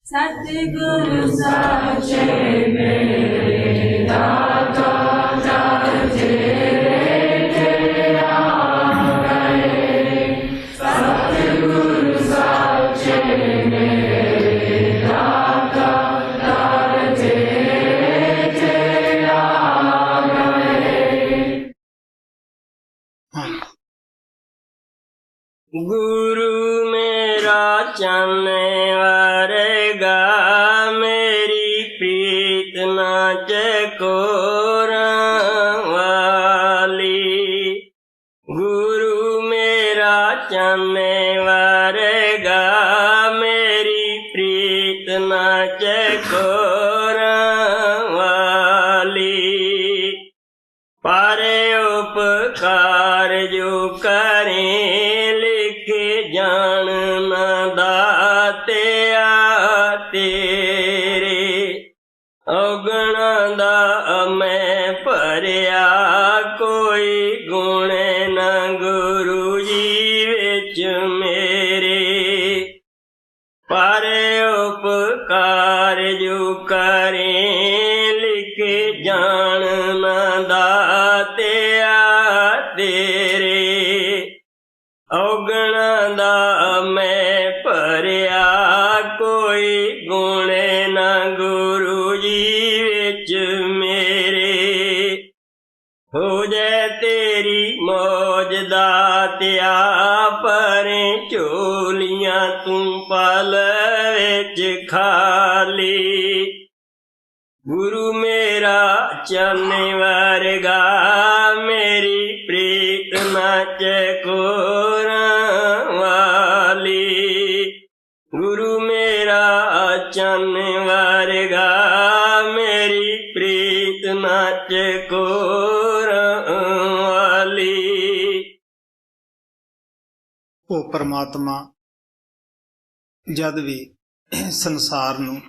सतगुरु साचे मेरे दाता दर तेरे तेरा गए। सतगुरु साचे मेरे दाता दर तेरे तेरा गए। गुरु मेरा चाहने वारेगा, मेरी प्रीत ना चकोरा वाली। गुरु मेरा चाहने वारेगा, मेरी प्रीत ना चकोरा वाली। पारे उपकार जो करें, लिखे जान न दाते तेरे। औगणा दा मैं भरिया, कोई गुण न गुरु जी विच मेरे। पारे उपकार जो करें, लिखे जान न दाते तेरे। औगणा दा मैं भरिया, कोई गुण न गुरु जी विच मेरे। हो जाए तेरी मौज दातिया, परे झोलियां तू पल विच खाली। गुरु मेरा चाहने वर्गा, मेरी प्रीत ना चकोरा वाली। गुरु मेरा चाहने वर्गा, मेरी प्रीत ना चकोरा वाली। ਉਹ ਪਰਮਾਤਮਾ ਜਦ ਵੀ ਸੰਸਾਰ ਨੂੰ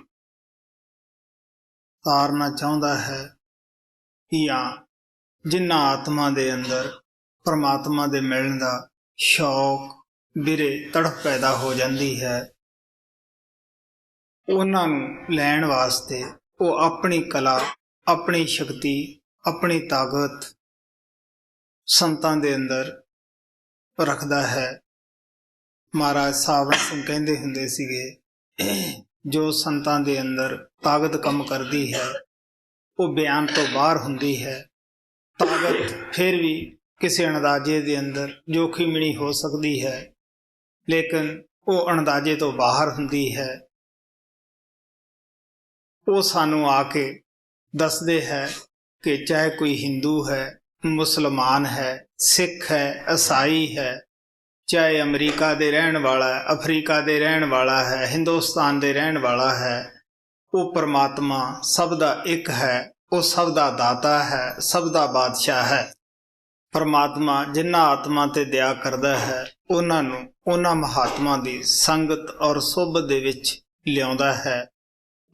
ਤਾਰਨਾ ਚਾਹੁੰਦਾ ਹੈ, ਜਾਂ ਜਿਨ੍ਹਾਂ ਆਤਮਾ ਦੇ ਅੰਦਰ ਪਰਮਾਤਮਾ ਦੇ ਮਿਲਣ ਦਾ ਸ਼ੌਕ ਬਿਰੇ ਤੜਫ ਪੈਦਾ ਹੋ ਜਾਂਦੀ ਹੈ, ਉਹਨਾਂ ਨੂੰ ਲੈਣ ਵਾਸਤੇ ਉਹ ਆਪਣੀ ਕਲਾ, ਆਪਣੀ ਸ਼ਕਤੀ, ਆਪਣੀ ਤਾਕਤ ਸੰਤਾਂ ਦੇ ਅੰਦਰ ਰੱਖਦਾ ਹੈ। ਮਹਾਰਾਜ ਸਾਵਣ ਸਿੰਘ ਕਹਿੰਦੇ ਹੁੰਦੇ ਸੀਗੇ, ਜੋ ਸੰਤਾਂ ਦੇ ਅੰਦਰ ਤਾਕਤ ਕੰਮ ਕਰਦੀ ਹੈ ਉਹ ਬਿਆਨ ਤੋਂ ਬਾਹਰ ਹੁੰਦੀ ਹੈ। ਤਾਕਤ ਫਿਰ ਵੀ ਕਿਸੇ ਅੰਦਾਜ਼ੇ ਦੇ ਅੰਦਰ ਜੋਖਿਮਣੀ ਹੋ ਸਕਦੀ ਹੈ, ਲੇਕਿਨ ਉਹ ਅੰਦਾਜ਼ੇ ਤੋਂ ਬਾਹਰ ਹੁੰਦੀ ਹੈ। ਉਹ ਸਾਨੂੰ ਆ ਕੇ ਦੱਸਦੇ ਹੈ ਕਿ ਚਾਹੇ ਕੋਈ ਹਿੰਦੂ ਹੈ, ਮੁਸਲਮਾਨ ਹੈ, ਸਿੱਖ ਹੈ, ਈਸਾਈ ਹੈ, ਚਾਹੇ ਅਮਰੀਕਾ ਦੇ ਰਹਿਣ ਵਾਲਾ ਹੈ, ਅਫਰੀਕਾ ਦੇ ਰਹਿਣ ਵਾਲਾ ਹੈ, ਹਿੰਦੁਸਤਾਨ ਦੇ ਰਹਿਣ ਵਾਲਾ ਹੈ, ਉਹ ਪਰਮਾਤਮਾ ਸਭ ਦਾ ਇੱਕ ਹੈ। ਉਹ ਸਭ ਦਾ ਦਾਤਾ ਹੈ, ਸਭ ਦਾ ਬਾਦਸ਼ਾਹ ਹੈ। ਪਰਮਾਤਮਾ ਜਿਨ੍ਹਾਂ ਆਤਮਾ ਤੇ ਦਇਆ ਕਰਦਾ ਹੈ, ਉਹਨਾਂ ਨੂੰ ਉਹਨਾਂ ਮਹਾਤਮਾ ਦੀ ਸੰਗਤ ਔਰ ਸੋਭਤ ਦੇ ਵਿੱਚ ਲਿਆਉਂਦਾ ਹੈ।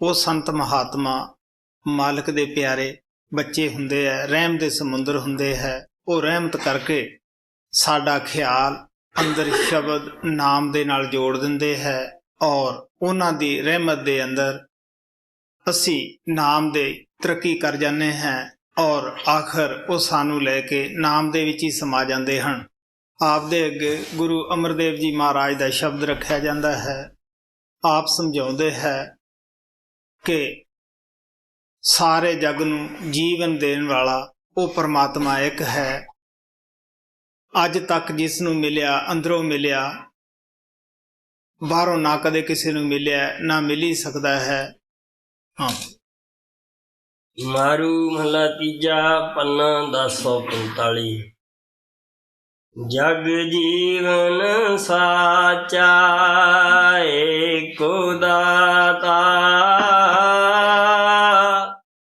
ਉਹ ਸੰਤ ਮਹਾਤਮਾ ਮਾਲਕ ਦੇ ਪਿਆਰੇ ਬੱਚੇ ਹੁੰਦੇ ਹੈ, ਰਹਿਮ ਦੇ ਸਮੁੰਦਰ ਹੁੰਦੇ ਹੈ। ਉਹ ਰਹਿਮਤ ਕਰਕੇ ਸਾਡਾ ਖਿਆਲ ਅੰਦਰ ਸ਼ਬਦ ਨਾਮ ਦੇ ਨਾਲ ਜੋੜ ਦਿੰਦੇ ਹੈ, ਔਰ ਉਹਨਾਂ ਦੀ ਰਹਿਮਤ ਦੇ ਅੰਦਰ ਅਸੀਂ ਨਾਮ ਦੇ ਤਰੱਕੀ ਕਰ ਜਾਂਦੇ ਹਾਂ, ਔਰ ਆਖਰ ਉਹ ਸਾਨੂੰ ਲੈ ਕੇ ਨਾਮ ਦੇ ਵਿੱਚ ਹੀ ਸਮਾ ਜਾਂਦੇ ਹਨ। ਆਪ ਦੇ ਅੱਗੇ ਗੁਰੂ ਅਮਰਦੇਵ ਜੀ ਮਹਾਰਾਜ ਦਾ ਸ਼ਬਦ ਰੱਖਿਆ ਜਾਂਦਾ ਹੈ। ਆਪ ਸਮਝਾਉਂਦੇ ਹੈ ਕਿ ਸਾਰੇ ਜਗ ਨੂੰ ਜੀਵਨ ਦੇਣ ਵਾਲਾ ਉਹ ਪਰਮਾਤਮਾ ਇੱਕ ਹੈ। ਅੱਜ ਤੱਕ ਜਿਸ ਨੂੰ ਮਿਲਿਆ, ਅੰਦਰੋਂ ਮਿਲਿਆ, ਬਾਹਰੋਂ ਨਾ ਕਦੇ ਕਿਸੇ ਨੂੰ ਮਿਲਿਆ, ਨਾ ਮਿਲ ਹੀ ਸਕਦਾ ਹੈ। ਹਾਂ, ਮਾਰੂ ਮਹਲਾ ਤੀਜਾ, ਪੰਨਾ 1045। ਜਗ ਜੀਵਨ ਸਾਚਾ ਏਕੋ ਦਾਤਾ,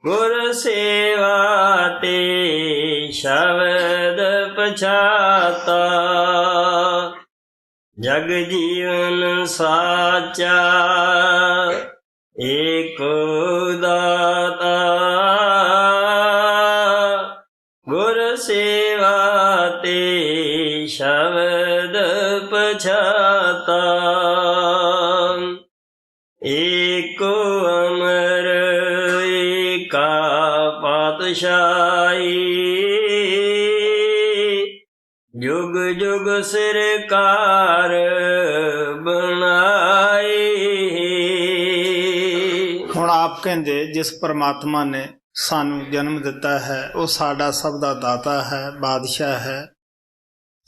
ਗੁਰ ਸੇਵਾ ਤੇ ਸ਼ਬਦ ਪਛਾਤਾ। ਜਗ ਜੀਵਨ ਸਾਚਾ ਏਕੋ ਦਾਤਾ, ਗੁਰ ਸੇਵਾ ਤੇ ਸ਼ਬਦ ਪਛਾਤਾ। ਏਕੋ ਅਮਰ ਏਕਾ ਪਾਤਸ਼ਾਹੀ, ਜੁਗ ਜੁਗ ਸਰਕਾਰ ਬਣਾਈ। ਹੁਣ ਆਪ ਕਹਿੰਦੇ ਜਿਸ ਪਰਮਾਤਮਾ ਨੇ ਸਾਨੂੰ ਜਨਮ ਦਿੱਤਾ ਹੈ ਉਹ ਸਾਡਾ ਸਭ ਦਾ ਦਾਤਾ ਹੈ, ਬਾਦਸ਼ਾਹ ਹੈ।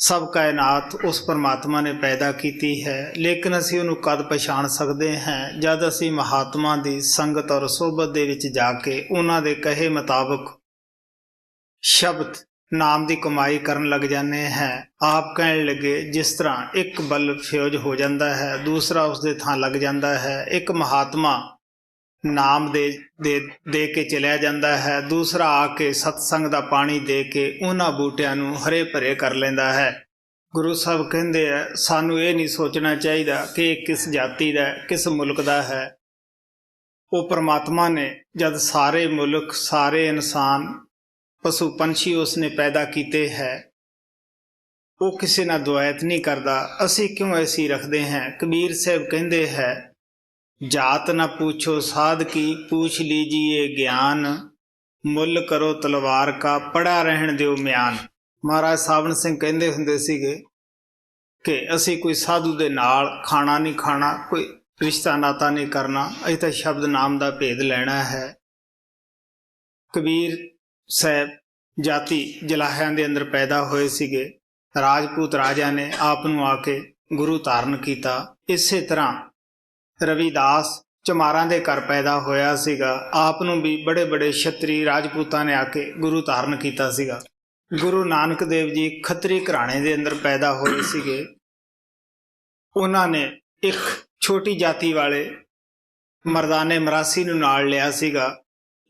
ਸਭ ਕਾਇਨਾਤ ਉਸ ਪਰਮਾਤਮਾ ਨੇ ਪੈਦਾ ਕੀਤੀ ਹੈ, ਲੇਕਿਨ ਅਸੀਂ ਉਹਨੂੰ ਕਦ ਪਛਾਣ ਸਕਦੇ ਹਾਂ? ਜਦ ਅਸੀਂ ਮਹਾਤਮਾ ਦੀ ਸੰਗਤ ਔਰ ਸੋਬਤ ਦੇ ਵਿੱਚ ਜਾ ਕੇ ਉਹਨਾਂ ਦੇ ਕਹੇ ਮੁਤਾਬਕ ਸ਼ਬਦ ਨਾਮ ਦੀ ਕਮਾਈ ਕਰਨ ਲੱਗ ਜਾਂਦੇ ਹਾਂ। ਆਪ ਕਹਿਣ ਲੱਗੇ ਜਿਸ ਤਰ੍ਹਾਂ ਇੱਕ ਬਲਬ ਫਿਊਜ਼ ਹੋ ਜਾਂਦਾ ਹੈ, ਦੂਸਰਾ ਉਸ ਦੇ ਥਾਂ ਲੱਗ ਜਾਂਦਾ ਹੈ। ਇੱਕ ਮਹਾਤਮਾ ਨਾਮ ਦੇ ਕੇ ਚਲਿਆ ਜਾਂਦਾ ਹੈ, ਦੂਸਰਾ ਆ ਕੇ ਸਤਸੰਗ ਦਾ ਪਾਣੀ ਦੇ ਕੇ ਉਹਨਾਂ ਬੂਟਿਆਂ ਨੂੰ ਹਰੇ ਭਰੇ ਕਰ ਲੈਂਦਾ ਹੈ। ਗੁਰੂ ਸਾਹਿਬ ਕਹਿੰਦੇ ਆ ਸਾਨੂੰ ਇਹ ਨਹੀਂ ਸੋਚਣਾ ਚਾਹੀਦਾ ਕਿ ਇਹ ਕਿਸ ਜਾਤੀ ਦਾ, ਕਿਸ ਮੁਲਕ ਦਾ ਹੈ। ਉਹ ਪਰਮਾਤਮਾ ਨੇ ਜਦ ਸਾਰੇ ਮੁਲਕ, ਸਾਰੇ ਇਨਸਾਨ, ਪਸ਼ੂ ਪੰਛੀ ਉਸਨੇ ਪੈਦਾ ਕੀਤੇ ਹੈ, ਉਹ ਕਿਸੇ ਨਾਲ ਦੁਆਇਤ ਨਹੀਂ ਕਰਦਾ। ਅਸੀਂ ਕਿਉਂ ਐਸੀ ਰੱਖਦੇ ਹਾਂ? ਕਬੀਰ ਸਾਹਿਬ ਕਹਿੰਦੇ ਹੈ ਜਾਤ ਨਾ पूछो साध की, पूछ लीजिए ज्ञान, ਮੁੱਲ ਕਰੋ ਤਲਵਾਰ ਕਾ, ਪੜਾ ਰਹਿਣ ਦਿਓ ਮਿਆਨ। ਮਹਾਰਾਜ ਸਾਵਣ ਸਿੰਘ ਕਹਿੰਦੇ ਹੁੰਦੇ ਸੀਗੇ ਕਿ ਅਸੀਂ ਕੋਈ ਸਾਧੂ ਦੇ ਨਾਲ ਖਾਣਾ ਨਹੀਂ ਖਾਣਾ, ਕੋਈ ਰਿਸ਼ਤਾ ਨਾਤਾ ਨਹੀਂ ਕਰਨਾ, ਅਸੀਂ ਤਾਂ ਸ਼ਬਦ ਨਾਮ ਦਾ ਭੇਦ ਲੈਣਾ ਹੈ। ਕਬੀਰ ਸਾਹਿਬ ਜਾਤੀ ਜਲਾਹਿਆਂ ਦੇ ਅੰਦਰ ਪੈਦਾ ਹੋਏ ਸੀਗੇ। ਰਾਜਪੂਤ ਰਾਜਾ ਨੇ ਆਪ ਨੂੰ ਆ ਕੇ ਗੁਰੂ ਧਾਰਨ ਕੀਤਾ। ਇਸੇ ਤਰ੍ਹਾਂ ਰਵਿਦਾਸ ਚਮਾਰਾਂ ਦੇ ਘਰ ਪੈਦਾ ਹੋਇਆ ਸੀਗਾ, ਆਪ ਨੂੰ ਵੀ ਬੜੇ ਬੜੇ ਛਤਰੀ ਰਾਜਪੂਤਾਂ ਨੇ ਆ ਕੇ ਗੁਰੂ ਧਾਰਨ ਕੀਤਾ ਸੀਗਾ। ਗੁਰੂ ਨਾਨਕ ਦੇਵ ਜੀ ਖੱਤਰੀ ਘਰਾਣੇ ਦੇ ਅੰਦਰ ਪੈਦਾ ਹੋਏ ਸੀਗੇ। ਉਹਨਾਂ ਨੇ ਇੱਕ ਛੋਟੀ ਜਾਤੀ ਵਾਲੇ ਮਰਦਾਨੇ ਮਰਾਸੀ ਨੂੰ ਨਾਲ ਲਿਆ ਸੀਗਾ।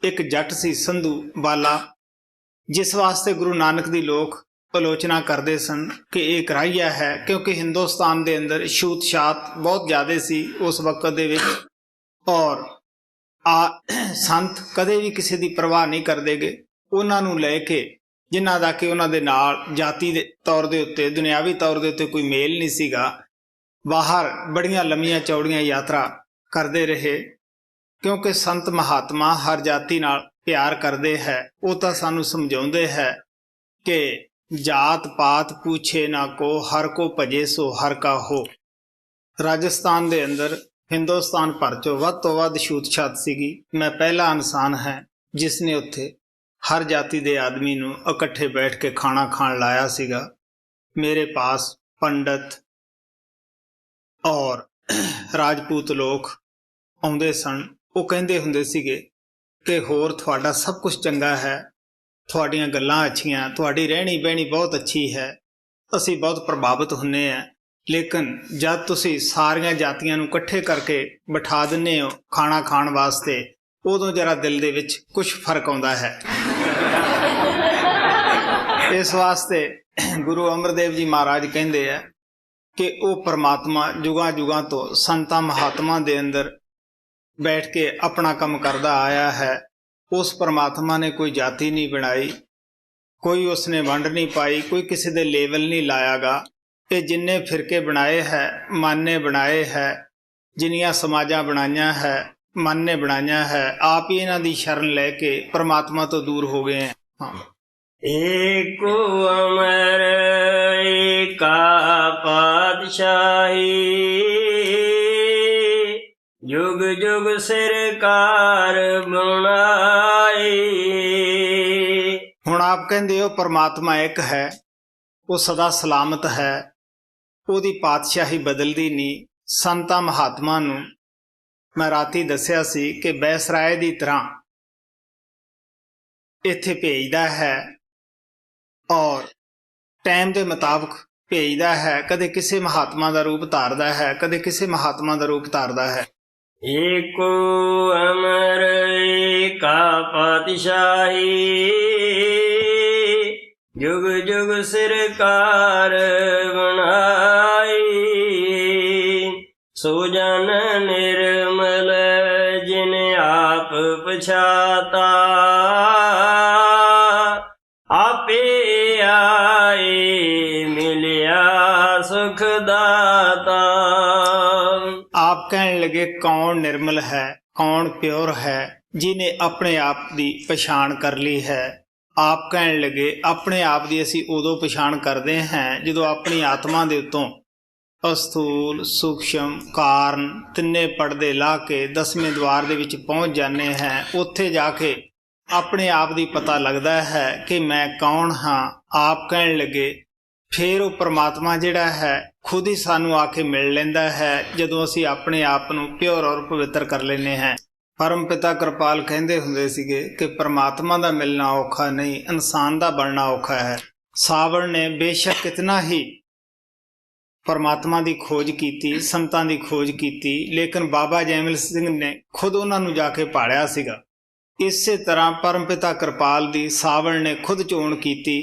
ਇੱਕ ਜੱਟ ਸੀ ਸੰਧੂ ਬਾਲਾ, ਜਿਸ ਵਾਸਤੇ ਗੁਰੂ ਨਾਨਕ ਦੀ ਲੋਕ ਆਲੋਚਨਾ ਕਰਦੇ ਸਨ ਕਿ ਇਹ ਕਰਾਈਆ ਹੈ, ਕਿਉਂਕਿ ਹਿੰਦੁਸਤਾਨ ਦੇ ਅੰਦਰ ਛੂਤ ਛਾਤ ਬਹੁਤ ਜ਼ਿਆਦਾ ਸੀ ਉਸ ਵਕਤ ਦੇ ਵਿੱਚ, ਔਰ ਸੰਤ ਕਦੇ ਵੀ ਕਿਸੇ ਦੀ ਪਰਵਾਹ ਨਹੀਂ ਕਰਦੇਗੇ। ਉਹਨਾਂ ਨੂੰ ਲੈ ਕੇ ਜਿਨ੍ਹਾਂ ਦਾ ਕਿ ਉਹਨਾਂ ਦੇ ਨਾਲ ਜਾਤੀ ਦੇ ਤੌਰ ਦੇ ਉੱਤੇ, ਦੁਨਿਆਵੀ ਤੌਰ ਦੇ ਉੱਤੇ ਕੋਈ ਮੇਲ ਨਹੀਂ ਸੀਗਾ, ਬਾਹਰ ਬੜੀਆਂ ਲੰਮੀਆਂ ਚੌੜੀਆਂ ਯਾਤਰਾ ਕਰਦੇ ਰਹੇ। ਕਿਉਂਕਿ ਸੰਤ ਮਹਾਤਮਾ ਹਰ ਜਾਤੀ ਨਾਲ ਪਿਆਰ ਕਰਦੇ ਹੈ। ਉਹ ਤਾਂ ਸਾਨੂੰ ਸਮਝਾਉਂਦੇ ਹੈ ਕਿ ਜਾਤ ਪਾਤ ਪੁੱਛੇ ਨਾ ਕੋ, ਹਰ ਕੋ ਭਜੇ ਸੋ ਹਰ ਕਾ ਹੋ। ਰਾਜਸਥਾਨ ਦੇ ਅੰਦਰ ਹਿੰਦੁਸਤਾਨ ਭਰ ਚੋਂ ਵੱਧ ਤੋਂ ਵੱਧ ਛੂਤ ਛਾਤ ਸੀਗੀ। ਮੈਂ ਪਹਿਲਾ ਇਨਸਾਨ ਹੈ ਜਿਸ ਨੇ ਉੱਥੇ ਹਰ ਜਾਤੀ ਦੇ ਆਦਮੀ ਨੂੰ ਇਕੱਠੇ ਬੈਠ ਕੇ ਖਾਣਾ ਖਾਣ ਲਾਇਆ ਸੀਗਾ। ਮੇਰੇ ਪਾਸ ਪੰਡਤ ਔਰ ਰਾਜਪੂਤ ਲੋਕ ਆਉਂਦੇ ਸਨ। ਉਹ ਕਹਿੰਦੇ ਹੁੰਦੇ ਸੀਗੇ ਕਿ ਹੋਰ ਤੁਹਾਡਾ ਸਭ ਕੁਝ ਚੰਗਾ ਹੈ, ਤੁਹਾਡੀਆਂ ਗੱਲਾਂ ਅੱਛੀਆਂ, ਤੁਹਾਡੀ ਰਹਿਣੀ ਬਹਿਣੀ ਬਹੁਤ ਅੱਛੀ ਹੈ, ਅਸੀਂ ਬਹੁਤ ਪ੍ਰਭਾਵਿਤ ਹੁੰਦੇ ਹਾਂ। ਲੇਕਿਨ ਜਦ ਤੁਸੀਂ ਸਾਰੀਆਂ ਜਾਤੀਆਂ ਨੂੰ ਇਕੱਠੇ ਕਰਕੇ ਬਿਠਾ ਦਿੰਦੇ ਹੋ ਖਾਣਾ ਖਾਣ ਵਾਸਤੇ, ਉਦੋਂ ਜਰਾ ਦਿਲ ਦੇ ਵਿੱਚ ਕੁਝ ਫਰਕ ਆਉਂਦਾ ਹੈ। ਇਸ ਵਾਸਤੇ ਗੁਰੂ ਅਮਰਦੇਵ ਜੀ ਮਹਾਰਾਜ ਕਹਿੰਦੇ ਆ ਕਿ ਉਹ ਪਰਮਾਤਮਾ ਜੁਗਾਂ ਜੁਗਾਂ ਤੋਂ ਸੰਤਾਂ ਮਹਾਤਮਾ ਦੇ ਅੰਦਰ ਬੈਠ ਕੇ ਆਪਣਾ ਕੰਮ ਕਰਦਾ ਆਇਆ ਹੈ। ਉਸ ਪਰਮਾਤਮਾ ਨੇ ਕੋਈ ਜਾਤੀ ਨਹੀਂ ਬਣਾਈ, ਕੋਈ ਉਸਨੇ ਵੰਡ ਨਹੀਂ ਪਾਈ, ਕੋਈ ਕਿਸੇ ਦੇ ਲੇਵਲ ਨਹੀਂ ਲਾਇਆਗਾ। ਇਹ ਜਿੰਨੇ ਫਿਰਕੇ ਬਣਾਏ ਹੈ ਮਨ ਨੇ ਬਣਾਏ ਹੈ, ਜਿੰਨੀਆਂ ਸਮਾਜਾਂ ਬਣਾਈਆਂ ਹੈ ਮਨ ਨੇ ਬਣਾਈਆਂ ਹੈ। ਆਪ ਹੀ ਇਹਨਾਂ ਦੀ ਸ਼ਰਨ ਲੈ ਕੇ ਪਰਮਾਤਮਾ ਤੋਂ ਦੂਰ ਹੋ ਗਏ ਹੈ। ਏਕੋ ਅਮਰ ਏਕਾ ਪਾਤਸ਼ਾਹੀ, ਜੁਗ ਜੁਗ ਸਰਕਾਰ ਬਣਾਈ। ਹੁਣ ਆਪ ਕਹਿੰਦੇ ਹੋ ਪਰਮਾਤਮਾ ਇੱਕ ਹੈ, ਉਹ ਸਦਾ ਸਲਾਮਤ ਹੈ, ਉਹਦੀ ਪਾਤਸ਼ਾਹੀ ਬਦਲਦੀ ਨਹੀਂ। ਸੰਤਾਂ ਮਹਾਤਮਾ ਨੂੰ ਮੈਂ ਰਾਤੀ ਦੱਸਿਆ ਸੀ ਕਿ ਬੈਸਰਾਏ ਦੀ ਤਰ੍ਹਾਂ ਇੱਥੇ ਭੇਜਦਾ ਹੈ ਔਰ ਟਾਈਮ ਦੇ ਮੁਤਾਬਕ ਭੇਜਦਾ ਹੈ। ਕਦੇ ਕਿਸੇ ਮਹਾਤਮਾ ਦਾ ਰੂਪ ਧਾਰਦਾ ਹੈ, ਕਦੇ ਕਿਸੇ ਮਹਾਤਮਾ ਦਾ ਰੂਪ ਧਾਰਦਾ ਹੈ। ਏਕੋ ਅਮਰ ਏਕਾ ਪਾਤਸ਼ਾਹੀ, ਜੁਗ ਜੁਗ ਸਰਕਾਰ ਬਣਾਈ। ਸੋ ਜਨ ਨਿਰਮਲ ਜਿਨ ਆਪ ਪਛਾਤਾ, ਆਪੇ ਆਏ ਮਿਲਿਆ ਸੁਖ ਦਾਤਾ। ਆਪ ਕਹਿਣ लगे कौन निर्मल है, कौन प्योर है, जिन्हें अपने आप की पछाण कर ली है। आप कहन लगे अपने आप की असी उदों पछाण करते हैं जो अपनी आत्मा के उत्तों अस्थूल सूक्ष्म कारण तिन्ने पड़दे ला के 10वें द्वार दे विच पहुँच जाने हैं। उत्थे जाके अपने आप की पता लगता है कि मैं कौन हाँ। आप कहन लगे फिर वो परमात्मा जिहड़ा है खुद ही सानू आके मिल लैंदा है जदों असी अपने आप नू प्योर और पवित्र कर लेने हैं। परम पिता कृपाल कहंदे हुंदे सीगे कि परमात्मा दा मिलना औखा नहीं, इंसान दा बनना औखा है। सावण ने बेशक कितना ही परमात्मा की खोज की, संतां की खोज की, लेकिन बाबा जैमल सिंह ने खुद उन्होंने जाके भाड़िया सीगा। इसे तरह परम पिता कृपाल दी सावण ने खुद चोण की।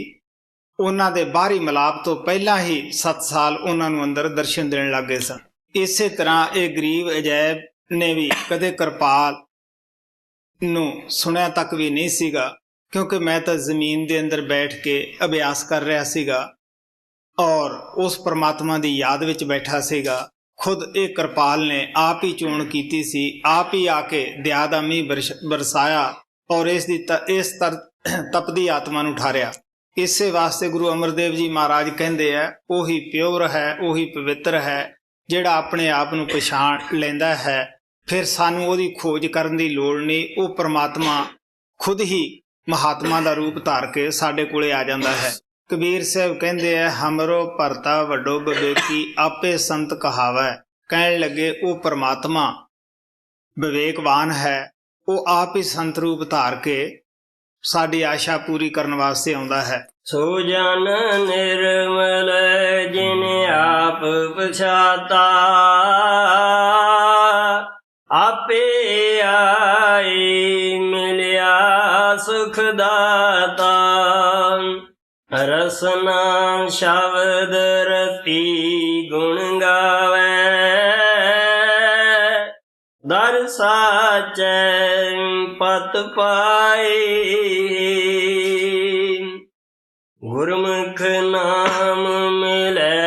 उन्हां दे बाहरी मिलाप तो पहला ही 7 साल उन्होंने अंदर दर्शन देण लग गए सन। इसे तरह ये गरीब अजैब ने भी कदे कृपाल नू सुनिया तक भी नहीं सीगा, क्योंकि मैं तो जमीन दे अंदर बैठ के अभ्यास कर रहा सीगा और उस परमात्मा की याद विच बैठा सीगा। खुद एक कृपाल ने आप ही चोण की सी, आप ही आके दया दा मींह बरसाया और इस तपदी आत्मा नू उठारिया। इसे वास्ते गुरु अमरदेव जी महाराज कहते हैं उही प्योर है, उही पवित्र है जिहड़ा अपने आप नू पछाण लैंदा है। फिर सानू उहदी खोज करन दी लोड़ नहीं, वो परमात्मा खुद ही महात्मा का रूप धार के साडे कोले आ जाता है। कबीर साहब कहते हैं हमरो भरता वड्डो विवेकी आपे संत कहावै। कहन लगे वो परमात्मा विवेकवान है, वो आप ही संत रूप धार के साडी आशा पूरी करने वास्ते आउंदा है। सो जन निर्मल जिन आप पछाता, आपे आए मिलिया सुखदाता। रसना शब्द रति गुण गावे, दर साचै पत पाए। गुरमुख नाम मिलै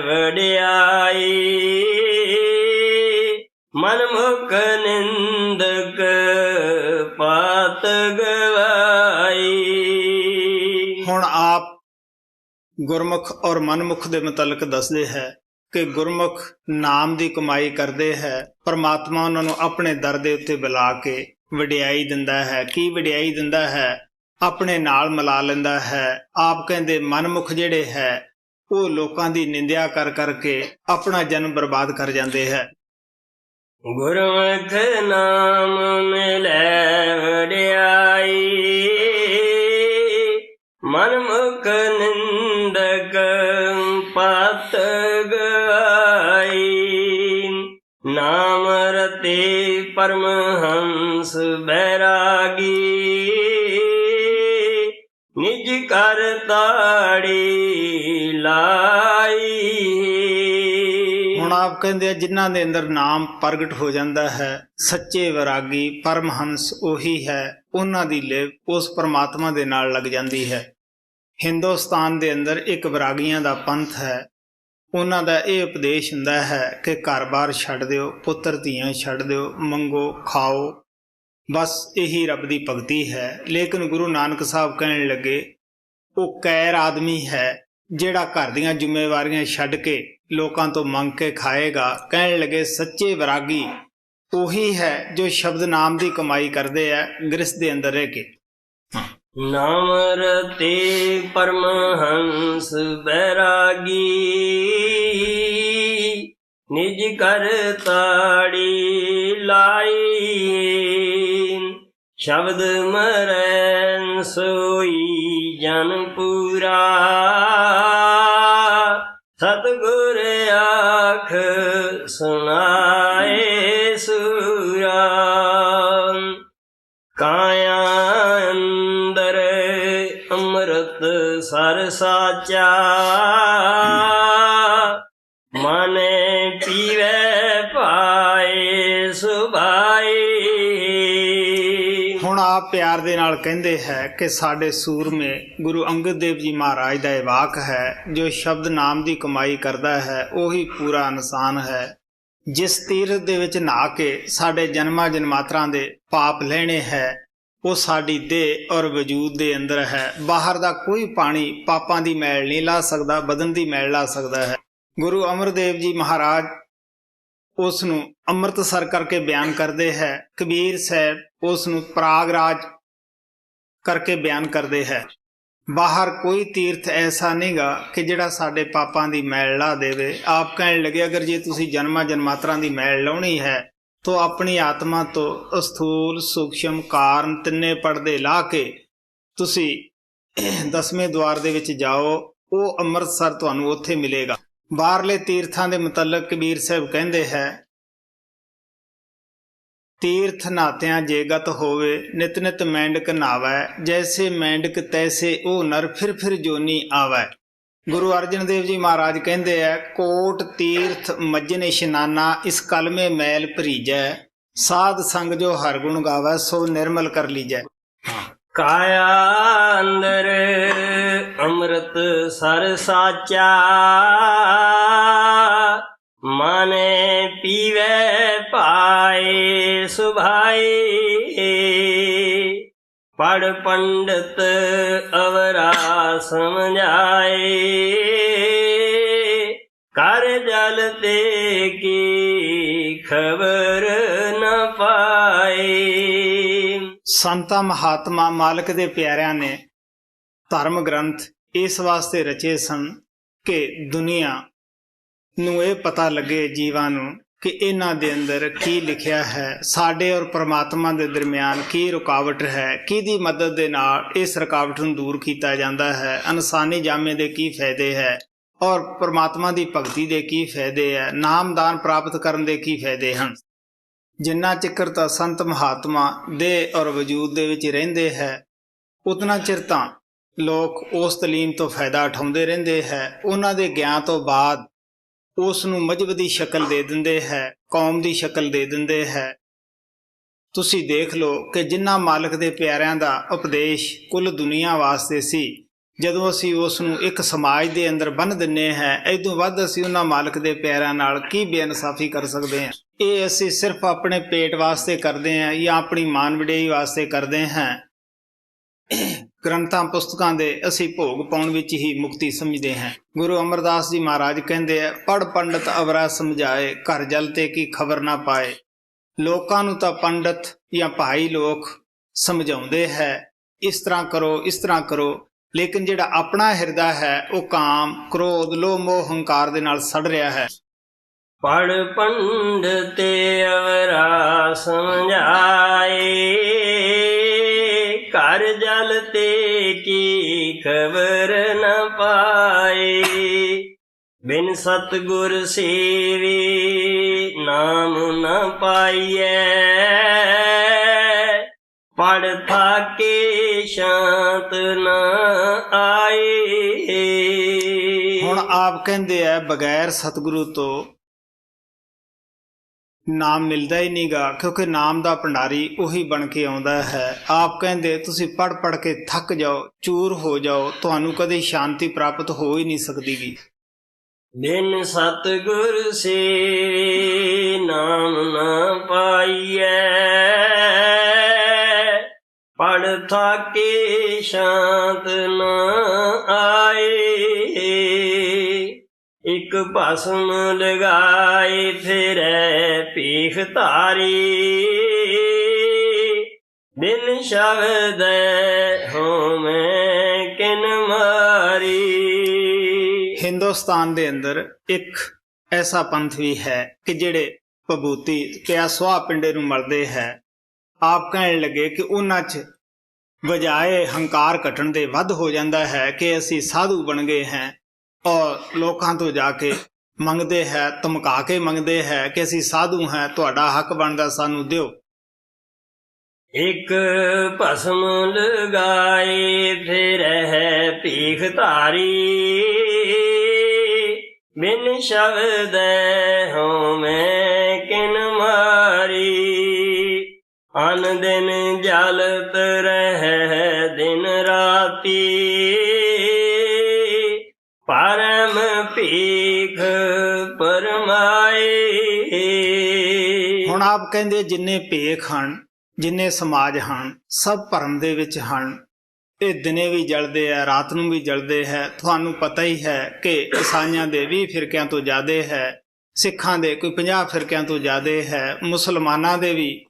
वड्याई, मनमुख निंदक पात गवाई। हुण आप गुरमुख और मनमुख दे मुतलक दसदे है कि गुरमुख नाम की कमाई करते हैं, परमात्मा उन्होंने अपने दर दे उत्ते बुला के वड्याई दिंदा है। की वड्याई दिंदा है? अपने नाल मिला लैंदा है। आप कहते मनमुख जिहड़े है वो लोकां दी निंदिया कर करके अपना जन्म बर्बाद कर जाते हैं। गुरमुख नाम मिलै वड्याई, मनमुख निंदक पत गवाई। नाम रते परमहंस बैरागी, निज कर ताड़ी लाई। हुण आप कहते जिन्हां दे अंदर नाम प्रगट हो जाता है, सच्चे वैरागी परमहंस उही है, उन्हां दी लिव उस परमात्मा दे नाल लग जाती है। हिंदुस्तान दे अंदर एक वैरागियां दा पंथ है। उन्हां दा यह उपदेश हुंदा है कि घर बार छड्ड दिओ, पुत्र धीआं छड्ड दिओ, मंगो खाओ, बस यही रब दी भगती है। लेकिन गुरु नानक साहब कहने लगे वो कैर आदमी है जिहड़ा घर दीआं जिम्मेवारियां छड्ड के लोकां तो मंग के खाएगा। कहने लगे सच्चे वैरागी उही है जो शब्द नाम की कमाई करते हैं गृहस्थ दे अंदर रह के। नाम रते परमहंस बैरागी, निज कर ताड़ी लाई। शब्द मरैन सोई जन पूरा, सतगुर आख सुनाए सूरा। काया अंदर अमृत सर साचा, माने पीवे पाए सुभाई। हुण आप प्यार दे नाल कहंदे है कि साडे सूरमे गुरु अंगद देव जी महाराज दा वाक है, जो शब्द नाम की कमाई करता है वही पूरा इंसान है। ਜਿਸ ਤੀਰਥ ਦੇ ਵਿੱਚ ਨਹਾ ਕੇ ਸਾਡੇ ਜਨਮਾਂ ਜਨਮਾਤਰਾਂ ਦੇ ਪਾਪ ਲੈਣੇ ਹੈ, ਉਹ ਸਾਡੀ ਦੇਹ ਔਰ ਵਜੂਦ ਦੇ ਅੰਦਰ ਹੈ। ਬਾਹਰ ਦਾ ਕੋਈ ਪਾਣੀ ਪਾਪਾਂ ਦੀ ਮੈਲ ਨਹੀਂ ਲਾ ਸਕਦਾ, ਬਦਨ ਦੀ ਮੈਲ ਲਾ ਸਕਦਾ ਹੈ। ਗੁਰੂ ਅਮਰਦੇਵ ਜੀ ਮਹਾਰਾਜ ਉਸ ਨੂੰ ਅੰਮ੍ਰਿਤਸਰ ਕਰਕੇ ਬਿਆਨ ਕਰਦੇ ਹੈ। ਕਬੀਰ ਸਾਹਿਬ ਉਸ ਨੂੰ ਪ੍ਰਾਗਰਾਜ ਕਰਕੇ ਬਿਆਨ ਕਰਦੇ ਹੈ। ਬਾਹਰ ਕੋਈ ਤੀਰਥ ਐਸਾ ਨਹੀਂਗਾ ਕਿ ਜਿਹੜਾ ਸਾਡੇ ਪਾਪਾਂ ਦੀ ਮੈਲ ਲਾ ਦੇਵੇ। ਆਪ ਕਹਿਣ ਲੱਗੇ, ਅਗਰ ਜੇ ਤੁਸੀਂ ਜਨਮਾਂ ਜਨਮਾਤਰਾਂ ਦੀ ਮੈਲ ਲਾਉਣੀ ਹੈ ਤਾਂ ਆਪਣੀ ਆਤਮਾ ਤੋਂ ਸਥੂਲ ਸੂਖਸ਼ਮ ਕਾਰਨ ਤਿੰਨੇ ਪਰਦੇ ਲਾ ਕੇ ਤੁਸੀਂ 10ਵੇਂ ਦੁਆਰ ਦੇ ਵਿੱਚ ਜਾਓ, ਉਹ ਅੰਮ੍ਰਿਤਸਰ ਤੁਹਾਨੂੰ ਉੱਥੇ ਮਿਲੇਗਾ। ਬਾਹਰਲੇ ਤੀਰਥਾਂ ਦੇ ਮੁਤਲਕ ਕਬੀਰ ਸਾਹਿਬ ਕਹਿੰਦੇ ਹੈ, ਤੀਰਥ ਨਾਤਿਆਂ ਜੇਗਤ ਹੋਵੇ, ਨਿਤ ਨਿਤ ਮੈਂਡਕ ਨਾਵੈ, ਜੈਸੇ ਮੈਂਡਕ ਤੈਸੇ ਉਹ ਨਰ ਫਿਰ ਜੋਨੀ ਆਵੈ। ਗੁਰੂ ਅਰਜਨ ਦੇਵ ਜੀ ਮਹਾਰਾਜ ਕਹਿੰਦੇ ਹੈ, ਕੋਟ ਤੀਰਥ ਮੱਜਨ ਇਸ਼ਨਾਨਾ, ਇਸ ਕਲਮੇ ਮੈਲ ਭਰੀਜੈ, ਸਾਧ ਸੰਗ ਜੋ ਹਰ ਗੁਣ ਗਾਵੈ, ਸੋ ਨਿਰਮਲ ਕਰ ਲੀਜੈ। ਕਾਇਆ ਅੰਦਰ ਅੰਮ੍ਰਿਤ ਸਰ ਸਾਚਾ, ਮਾਨੇ ਪੀਵੇ ਪਾਏ ਸੁਭਾਈ, ਪੜ ਪੰਡਤ ਅਵਰਾ ਸਮਝਾਏ, ਕਰ ਜਲ ਤੇ ਕੀ ਖਬਰ ਨ ਪਾਏ। ਸੰਤਾਂ ਮਹਾਤਮਾ ਮਾਲਕ ਦੇ ਪਿਆਰਿਆਂ ਨੇ ਧਰਮ ਗ੍ਰੰਥ ਇਸ ਵਾਸਤੇ ਰਚੇ ਸਨ ਕਿ ਦੁਨੀਆ ਨੂੰ ਇਹ ਪਤਾ ਲੱਗੇ, ਜੀਵਾਂ ਨੂੰ, ਕਿ ਇਹਨਾਂ ਦੇ ਅੰਦਰ ਕੀ ਲਿਖਿਆ ਹੈ, ਸਾਡੇ ਔਰ ਪ੍ਰਮਾਤਮਾ ਦੇ ਦਰਮਿਆਨ ਕੀ ਰੁਕਾਵਟ ਹੈ, ਕਿਹਦੀ ਮਦਦ ਦੇ ਨਾਲ ਇਸ ਰੁਕਾਵਟ ਨੂੰ ਦੂਰ ਕੀਤਾ ਜਾਂਦਾ ਹੈ, ਇਨਸਾਨੀ ਜਾਮੇ ਦੇ ਕੀ ਫਾਇਦੇ ਹੈ ਔਰ ਪ੍ਰਮਾਤਮਾ ਦੀ ਭਗਤੀ ਦੇ ਕੀ ਫਾਇਦੇ ਹੈ, ਨਾਮਦਾਨ ਪ੍ਰਾਪਤ ਕਰਨ ਦੇ ਕੀ ਫਾਇਦੇ ਹਨ। ਜਿੰਨਾ ਚਿਰ ਤਾਂ ਸੰਤ ਮਹਾਤਮਾ ਦੇਹ ਔਰ ਵਜੂਦ ਦੇ ਵਿੱਚ ਰਹਿੰਦੇ ਹੈ, ਉਤਨਾ ਚਿਰ ਤਾਂ ਲੋਕ ਉਸ ਤਾਲੀਮ ਤੋਂ ਫਾਇਦਾ ਉਠਾਉਂਦੇ ਰਹਿੰਦੇ ਹੈ। ਉਹਨਾਂ ਦੇ ਗਿਆਨ ਤੋਂ ਬਾਅਦ ਉਸ ਨੂੰ ਮਜ਼ਹਬ ਦੀ ਸ਼ਕਲ ਦੇ ਦਿੰਦੇ ਹੈ, ਕੌਮ ਦੀ ਸ਼ਕਲ ਦੇ ਦਿੰਦੇ ਹੈ। ਤੁਸੀਂ ਦੇਖ ਲਓ ਕਿ ਜਿਨ੍ਹਾਂ ਮਾਲਕ ਦੇ ਪਿਆਰਿਆਂ ਦਾ ਉਪਦੇਸ਼ ਕੁੱਲ ਦੁਨੀਆ ਵਾਸਤੇ ਸੀ, ਜਦੋਂ ਅਸੀਂ ਉਸ ਨੂੰ ਇੱਕ ਸਮਾਜ ਦੇ ਅੰਦਰ ਬੰਨ੍ਹ ਦਿੰਦੇ ਹਾਂ, ਇਦੋਂ ਵੱਧ ਅਸੀਂ ਉਹਨਾਂ ਮਾਲਕ ਦੇ ਪਿਆਰਿਆਂ ਨਾਲ ਕੀ ਬੇਇਨਸਾਫੀ ਕਰ ਸਕਦੇ ਹਾਂ। ਇਹ ਅਸੀਂ ਸਿਰਫ ਆਪਣੇ ਪੇਟ ਵਾਸਤੇ ਕਰਦੇ ਹਾਂ ਜਾਂ ਆਪਣੀ ਮਾਨ ਵਡਿਆਈ ਵਾਸਤੇ ਕਰਦੇ ਹਾਂ। ਗ੍ਰੰਥਾਂ ਪੁਸਤਕਾਂ ਦੇ ਅਸੀਂ ਭੋਗ ਪਾਉਣ ਵਿੱਚ ਹੀ ਮੁਕਤੀ ਸਮਝਦੇ ਹਾਂ। ਗੁਰੂ ਅਮਰਦਾਸ ਜੀ ਮਹਾਰਾਜ ਕਹਿੰਦੇ ਆ, ਪੜ ਪੰਡਤ ਅਵਰਾ ਸਮਝਾਏ, ਘਰ ਜਲ ਤੇ ਕੀ ਖਬਰ ਨਾ ਪਾਏ। ਲੋਕਾਂ ਨੂੰ ਤਾਂ ਪੰਡਤ ਜਾਂ ਭਾਈ ਲੋਕ ਸਮਝਾਉਂਦੇ ਹੈ, ਇਸ ਤਰ੍ਹਾਂ ਕਰੋ, ਇਸ ਤਰ੍ਹਾਂ ਕਰੋ, ਲੇਕਿਨ ਜਿਹੜਾ ਆਪਣਾ ਹਿਰਦਾ ਹੈ ਉਹ ਕਾਮ, ਕ੍ਰੋਧ, ਲੋਭ, ਮੋਹ, ਹੰਕਾਰ ਦੇ ਨਾਲ ਸੜ ਰਿਹਾ ਹੈ। ਪੜ ਪੰਡਤੇ ਅਵਰਾ ਸਮਝਾਏ, ਘਰ ਜਲ ਤੇ ਕੀ ਖਬਰ ਨ ਪਾਏ। ਬਿਨ ਸਤਿਗੁਰ ਸੇਵੀ ਨਾਮ ਨ ਪਾਈਐ, ਪੜ ਥਾਕੇ ਸ਼ਾਂਤ ਨ ਆਏ। ਹੁਣ ਆਪ ਕਹਿੰਦੇ ਆ, ਬਗੈਰ ਸਤਿਗੁਰੂ ਤੋਂ ਨਾਮ ਮਿਲਦਾ ਹੀ ਨਹੀਂਗਾ, ਕਿਉਂਕਿ ਨਾਮ ਦਾ ਭੰਡਾਰੀ ਉਹੀ ਬਣ ਕੇ ਆਉਂਦਾ ਹੈ। ਆਪ ਕਹਿੰਦੇ ਤੁਸੀਂ ਪੜ ਪੜ ਕੇ ਥੱਕ ਜਾਓ, ਚੂਰ ਹੋ ਜਾਓ, ਤੁਹਾਨੂੰ ਕਦੇ ਸ਼ਾਂਤੀ ਪ੍ਰਾਪਤ ਹੋ ਹੀ ਨਹੀਂ ਸਕਦੀ ਗੀ। ਬਿਨ ਸਤਿਗੁਰ ਸੇਵੀ ਨਾਮ ਨ ਪਾਈਐ, ਪੜ ਥਾਕੇ ਸ਼ਾਂਤ ਨ ਆਏ। ਇੱਕ ਭਸਮ ਲਗਾਏ ਫਿਰੈ ਭੀਖ ਧਾਰੀ, ਬਿਨ ਸ਼ਬਦ ਹੋਮੈ ਕਿਨ ਮਾਰੀ। ਹਿੰਦੁਸਤਾਨ ਦੇ ਅੰਦਰ ਇੱਕ ਐਸਾ ਪੰਥ ਵੀ ਹੈ ਕਿ ਜਿਹੜੇ ਭਬੂਤੀ ਪਿਆ ਸੁਆਹ ਪਿੰਡੇ ਨੂੰ ਮਲਦੇ ਹੈ। ਆਪ ਕਹਿਣ ਲੱਗੇ ਕਿ ਉਹਨਾਂ 'ਚ ਵਜਾਏ ਹੰਕਾਰ ਘਟਣ ਦੇ ਵੱਧ ਹੋ ਜਾਂਦਾ ਹੈ ਕਿ ਅਸੀਂ ਸਾਧੂ ਬਣ ਗਏ ਹਾਂ, ਔਰ ਲੋਕਾਂ ਤੋਂ ਜਾ ਕੇ ਮੰਗਦੇ ਹੈ, ਧਮਕਾ ਕੇ ਮੰਗਦੇ ਹੈ ਕਿ ਅਸੀਂ ਸਾਧੂ ਹਾਂ, ਤੁਹਾਡਾ ਹੱਕ ਬਣਦਾ, ਸਾਨੂੰ ਦਿਓ। ਇੱਕ ਭਸਮ ਲਗਾਏ ਫਿਰੈ ਭੀਖ ਧਾਰੀ, ਬਿਨ ਸ਼ਬਦ ਹੋਮੈ ਕਿਨ ਮਾਰੀ। ਅਨ ਦਿਨ ਜਲਤ ਰਹਿ ਦਿਨ ਰਾਤੀ, ਪਰਮ ਭੀਖ ਪਰਮਾਏ। ਆਪ ਕਹਿੰਦੇ ਜਿੰਨੇ ਭੇਖ ਹਨ, ਜਿੰਨੇ ਸਮਾਜ ਹਨ, ਸਭ ਭਰਮ ਦੇ ਵਿੱਚ ਹਨ। ਇਹ ਦਿਨੇ ਵੀ ਜਲਦੇ ਹੈ, ਰਾਤ ਨੂੰ ਵੀ ਜਲਦੇ ਹੈ। ਤੁਹਾਨੂੰ ਪਤਾ ਹੀ ਹੈ ਕਿ ਈਸਾਈਆਂ ਦੇ 20 ਫਿਰਕਿਆਂ ਤੋਂ ਜ਼ਿਆਦਾ ਹੈ, ਸਿੱਖਾਂ ਦੇ ਕੋਈ 50 ਫਿਰਕਿਆਂ ਤੋਂ ਜ਼ਿਆਦਾ ਹੈ, ਮੁਸਲਮਾਨਾਂ ਦੇ ਵੀ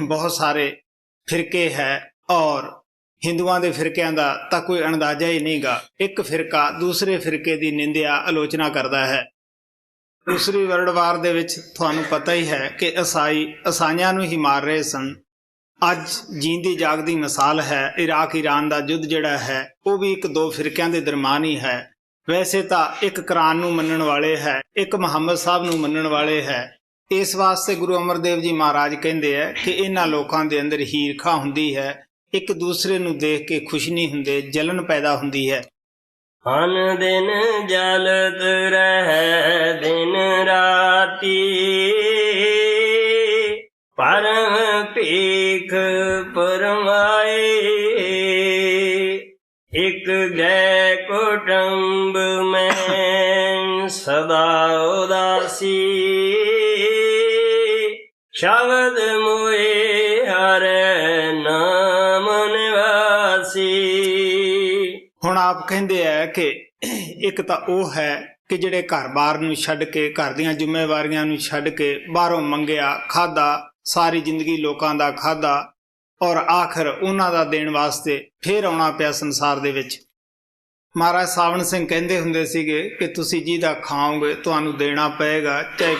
ਬਹੁਤ ਸਾਰੇ ਫਿਰਕੇ ਹੈ, ਔਰ ਹਿੰਦੂਆਂ ਦੇ ਫਿਰਕਿਆਂ ਦਾ ਤਾਂ ਕੋਈ ਅੰਦਾਜ਼ਾ ਹੀ ਨਹੀਂਗਾ। ਇੱਕ ਫਿਰਕਾ ਦੂਸਰੇ ਫਿਰਕੇ ਦੀ ਨਿੰਦਿਆ ਆਲੋਚਨਾ ਕਰਦਾ ਹੈ। ਦੂਸਰੀ ਵਰਲਡ ਵਾਰ ਦੇ ਵਿੱਚ ਤੁਹਾਨੂੰ ਪਤਾ ਹੀ ਹੈ ਕਿ ਈਸਾਈਆਂ ਨੂੰ ਹੀ ਮਾਰ ਰਹੇ ਸਨ। ਅੱਜ ਜੀਂਦੀ ਜਾਗਦੀ ਮਿਸਾਲ ਹੈ ਇਰਾਕ ਈਰਾਨ ਦਾ ਯੁੱਧ ਜਿਹੜਾ ਹੈ, ਉਹ ਵੀ ਇੱਕ ਦੋ ਫਿਰਕਿਆਂ ਦੇ ਦਰਮਿਆਨ ਹੀ ਹੈ। ਵੈਸੇ ਤਾਂ ਇੱਕ ਕੁਰਾਨ ਨੂੰ ਮੰਨਣ ਵਾਲੇ ਹੈ, ਇੱਕ ਮੁਹੰਮਦ ਸਾਹਿਬ ਨੂੰ ਮੰਨਣ ਵਾਲੇ ਹੈ। ਇਸ ਵਾਸਤੇ ਗੁਰੂ ਅਮਰਦੇਵ ਜੀ ਮਹਾਰਾਜ ਕਹਿੰਦੇ ਹੈ ਕਿ ਇਹਨਾਂ ਲੋਕਾਂ ਦੇ ਅੰਦਰ ਈਰਖਾ ਹੁੰਦੀ ਹੈ, ਇੱਕ ਦੂਸਰੇ ਨੂੰ ਦੇਖ ਕੇ ਖੁਸ਼ ਨਹੀਂ ਹੁੰਦੇ, ਜਲਨ ਪੈਦਾ ਹੁੰਦੀ ਹੈ। ਹਨ ਦਿਨ ਜਲਤ ਰਹਿ ਦਿਨ ਰਾਤੀ, ਪਰਮ ਭੀਖ ਪਰਮਾਏ। ਇੱਕ ਗੈ ਕੁਟੰਬ ਮੈਂ ਸਦਾ ਉਦਾਸੀ, ਸ਼ਬਦ ਮੋਏ ਹਰਿ ਨਾਮ ਨਿਵਾਸੀ। ਹੁਣ ਆਪ ਕਹਿੰਦੇ ਹੈ ਕਿ ਇੱਕ ਤਾਂ ਉਹ ਹੈ ਕਿ ਜਿਹੜੇ ਘਰ-ਬਾਰ ਨੂੰ ਛੱਡ ਕੇ, ਘਰ ਦੀਆਂ ਜ਼ਿੰਮੇਵਾਰੀਆਂ ਨੂੰ ਛੱਡ ਕੇ ਬਾਹਰੋਂ ਮੰਗਿਆ, ਖਾਧਾ, ਸਾਰੀ ਜ਼ਿੰਦਗੀ ਲੋਕਾਂ ਦਾ ਖਾਧਾ, ਔਰ ਆਖਰ ਉਹਨਾਂ ਦਾ ਦੇਣ ਵਾਸਤੇ ਫੇਰ ਆਉਣਾ ਪਿਆ ਸੰਸਾਰ ਦੇ ਵਿੱਚ। ਮਹਾਰਾਜ ਸਾਵਣ ਸਿੰਘ ਕਹਿੰਦੇ ਹੁੰਦੇ ਸੀਗੇ ਕਿ ਤੁਸੀਂ ਜਿਹਦਾ ਖਾਓਗੇ ਤੁਹਾਨੂੰ ਦੇਣਾ ਪਏਗਾ, ਚਾਹੇ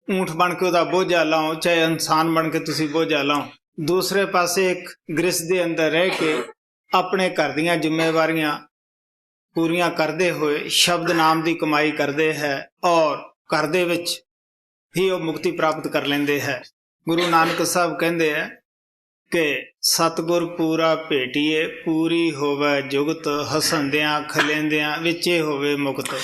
ਊਂਠ ਬਣ ਕੇ ਉਹਦਾ ਬੋਝਾ ਲਾਓ, ਚਾਹੇ ਇਨਸਾਨ ਬਣ ਕੇ ਤੁਸੀਂ ਬੋਝਾ ਲਾਓ। ਦੂਸਰੇ ਪਾਸੇ ਇੱਕ ਗ੍ਰਸਥ ਦੇ ਅੰਦਰ ਰਹਿ ਕੇ ਆਪਣੇ ਘਰ ਦੀਆਂ ਜ਼ਿੰਮੇਵਾਰੀਆਂ ਪੂਰੀਆਂ ਕਰਦੇ ਹੋਏ ਸ਼ਬਦ ਨਾਮ ਦੀ ਕਮਾਈ ਕਰਦੇ ਹੈ, ਔਰ ਘਰ ਦੇ ਵਿੱਚ ਹੀ ਉਹ ਮੁਕਤੀ ਪ੍ਰਾਪਤ ਕਰ ਲੈਂਦੇ ਹੈ। ਗੁਰੂ ਨਾਨਕ ਸਾਹਿਬ ਕਹਿੰਦੇ ਹੈ ਕਿ ਸਤਿਗੁਰ ਪੂਰਾ ਭੇਟੀਏ, ਪੂਰੀ ਹੋਵੇ ਜੁਗਤ, ਹਸੰਦਿਆਂ ਖਲੇਂਦਿਆਂ ਵਿੱਚੇ ਹੋਵੇ ਮੁਕਤ।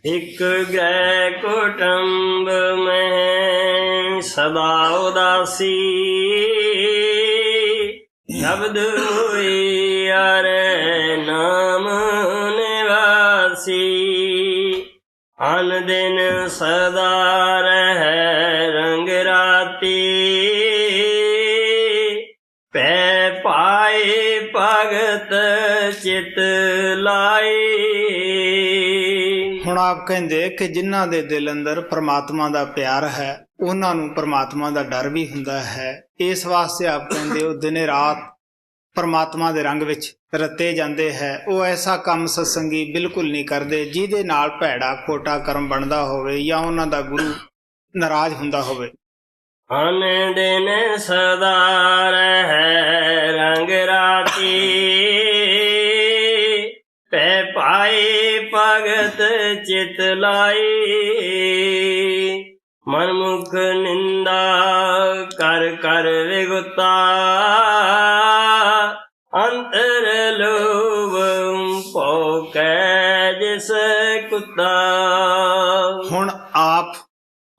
ਇੱਕ ਗੈ ਕੁਟੰਬ ਮੈਂ ਸਦਾ ਉਦਾਸੀ, ਸ਼ਬਦ ਹੋਈ ਹਰਿ ਨਾਮ ਨਿਵਾਸੀ। ਅਨ ਦਿਨ ਸਦਾ ਰਹਿ ਰੰਗ ਰਾਤੀ, ਪੈ ਪਾਏ ਭਗਤ ਚਿਤ ਲਾਈ। ਹੁਣ ਆਪ ਕਹਿੰਦੇ ਕਿ ਜਿਨ੍ਹਾਂ ਦੇ ਦਿਲ ਅੰਦਰ ਪ੍ਰਮਾਤਮਾ ਦਾ ਪਿਆਰ ਹੈ, ਉਹਨਾਂ ਨੂੰ ਪ੍ਰਮਾਤਮਾ ਦਾ ਡਰ ਵੀ ਹੁੰਦਾ ਹੈ। ਇਸ ਵਾਸਤੇ ਆਪ ਕਹਿੰਦੇ ਉਹ ਦਿਨੇ ਰਾਤ ਪ੍ਰਮਾਤਮਾ ਦੇ ਰੰਗ ਵਿੱਚ ਰਤੇ ਜਾਂਦੇ ਹੈ। ਉਹ ਐਸਾ ਕੰਮ ਸਤਸੰਗੀ ਬਿਲਕੁਲ ਨਹੀਂ ਕਰਦੇ ਜਿਹਦੇ ਨਾਲ ਭੈੜਾ ਖੋਟਾ ਕਰਮ ਬਣਦਾ ਹੋਵੇ ਜਾਂ ਉਹਨਾਂ ਦਾ ਗੁਰੂ ਨਾਰਾਜ਼ ਹੁੰਦਾ ਹੋਵੇ। ਅਨ ਦਿਨ ਸਦਾ ਰਹਿ ਰੰਗ ਰਾਤੀ, ਪੈ ਪਾਏ ਭਗਤ ਚਿਤ ਲਾਈ। ਮਨਮੁਖ ਨਿੰਦਾ ਕਰ ਕਰ ਵਿਗੁਤਾ, ਅੰਤਰ ਲੋਭ ਭੋਕੈ ਜਿਸ ਕੁੱਤਾ। ਹੁਣ ਆਪ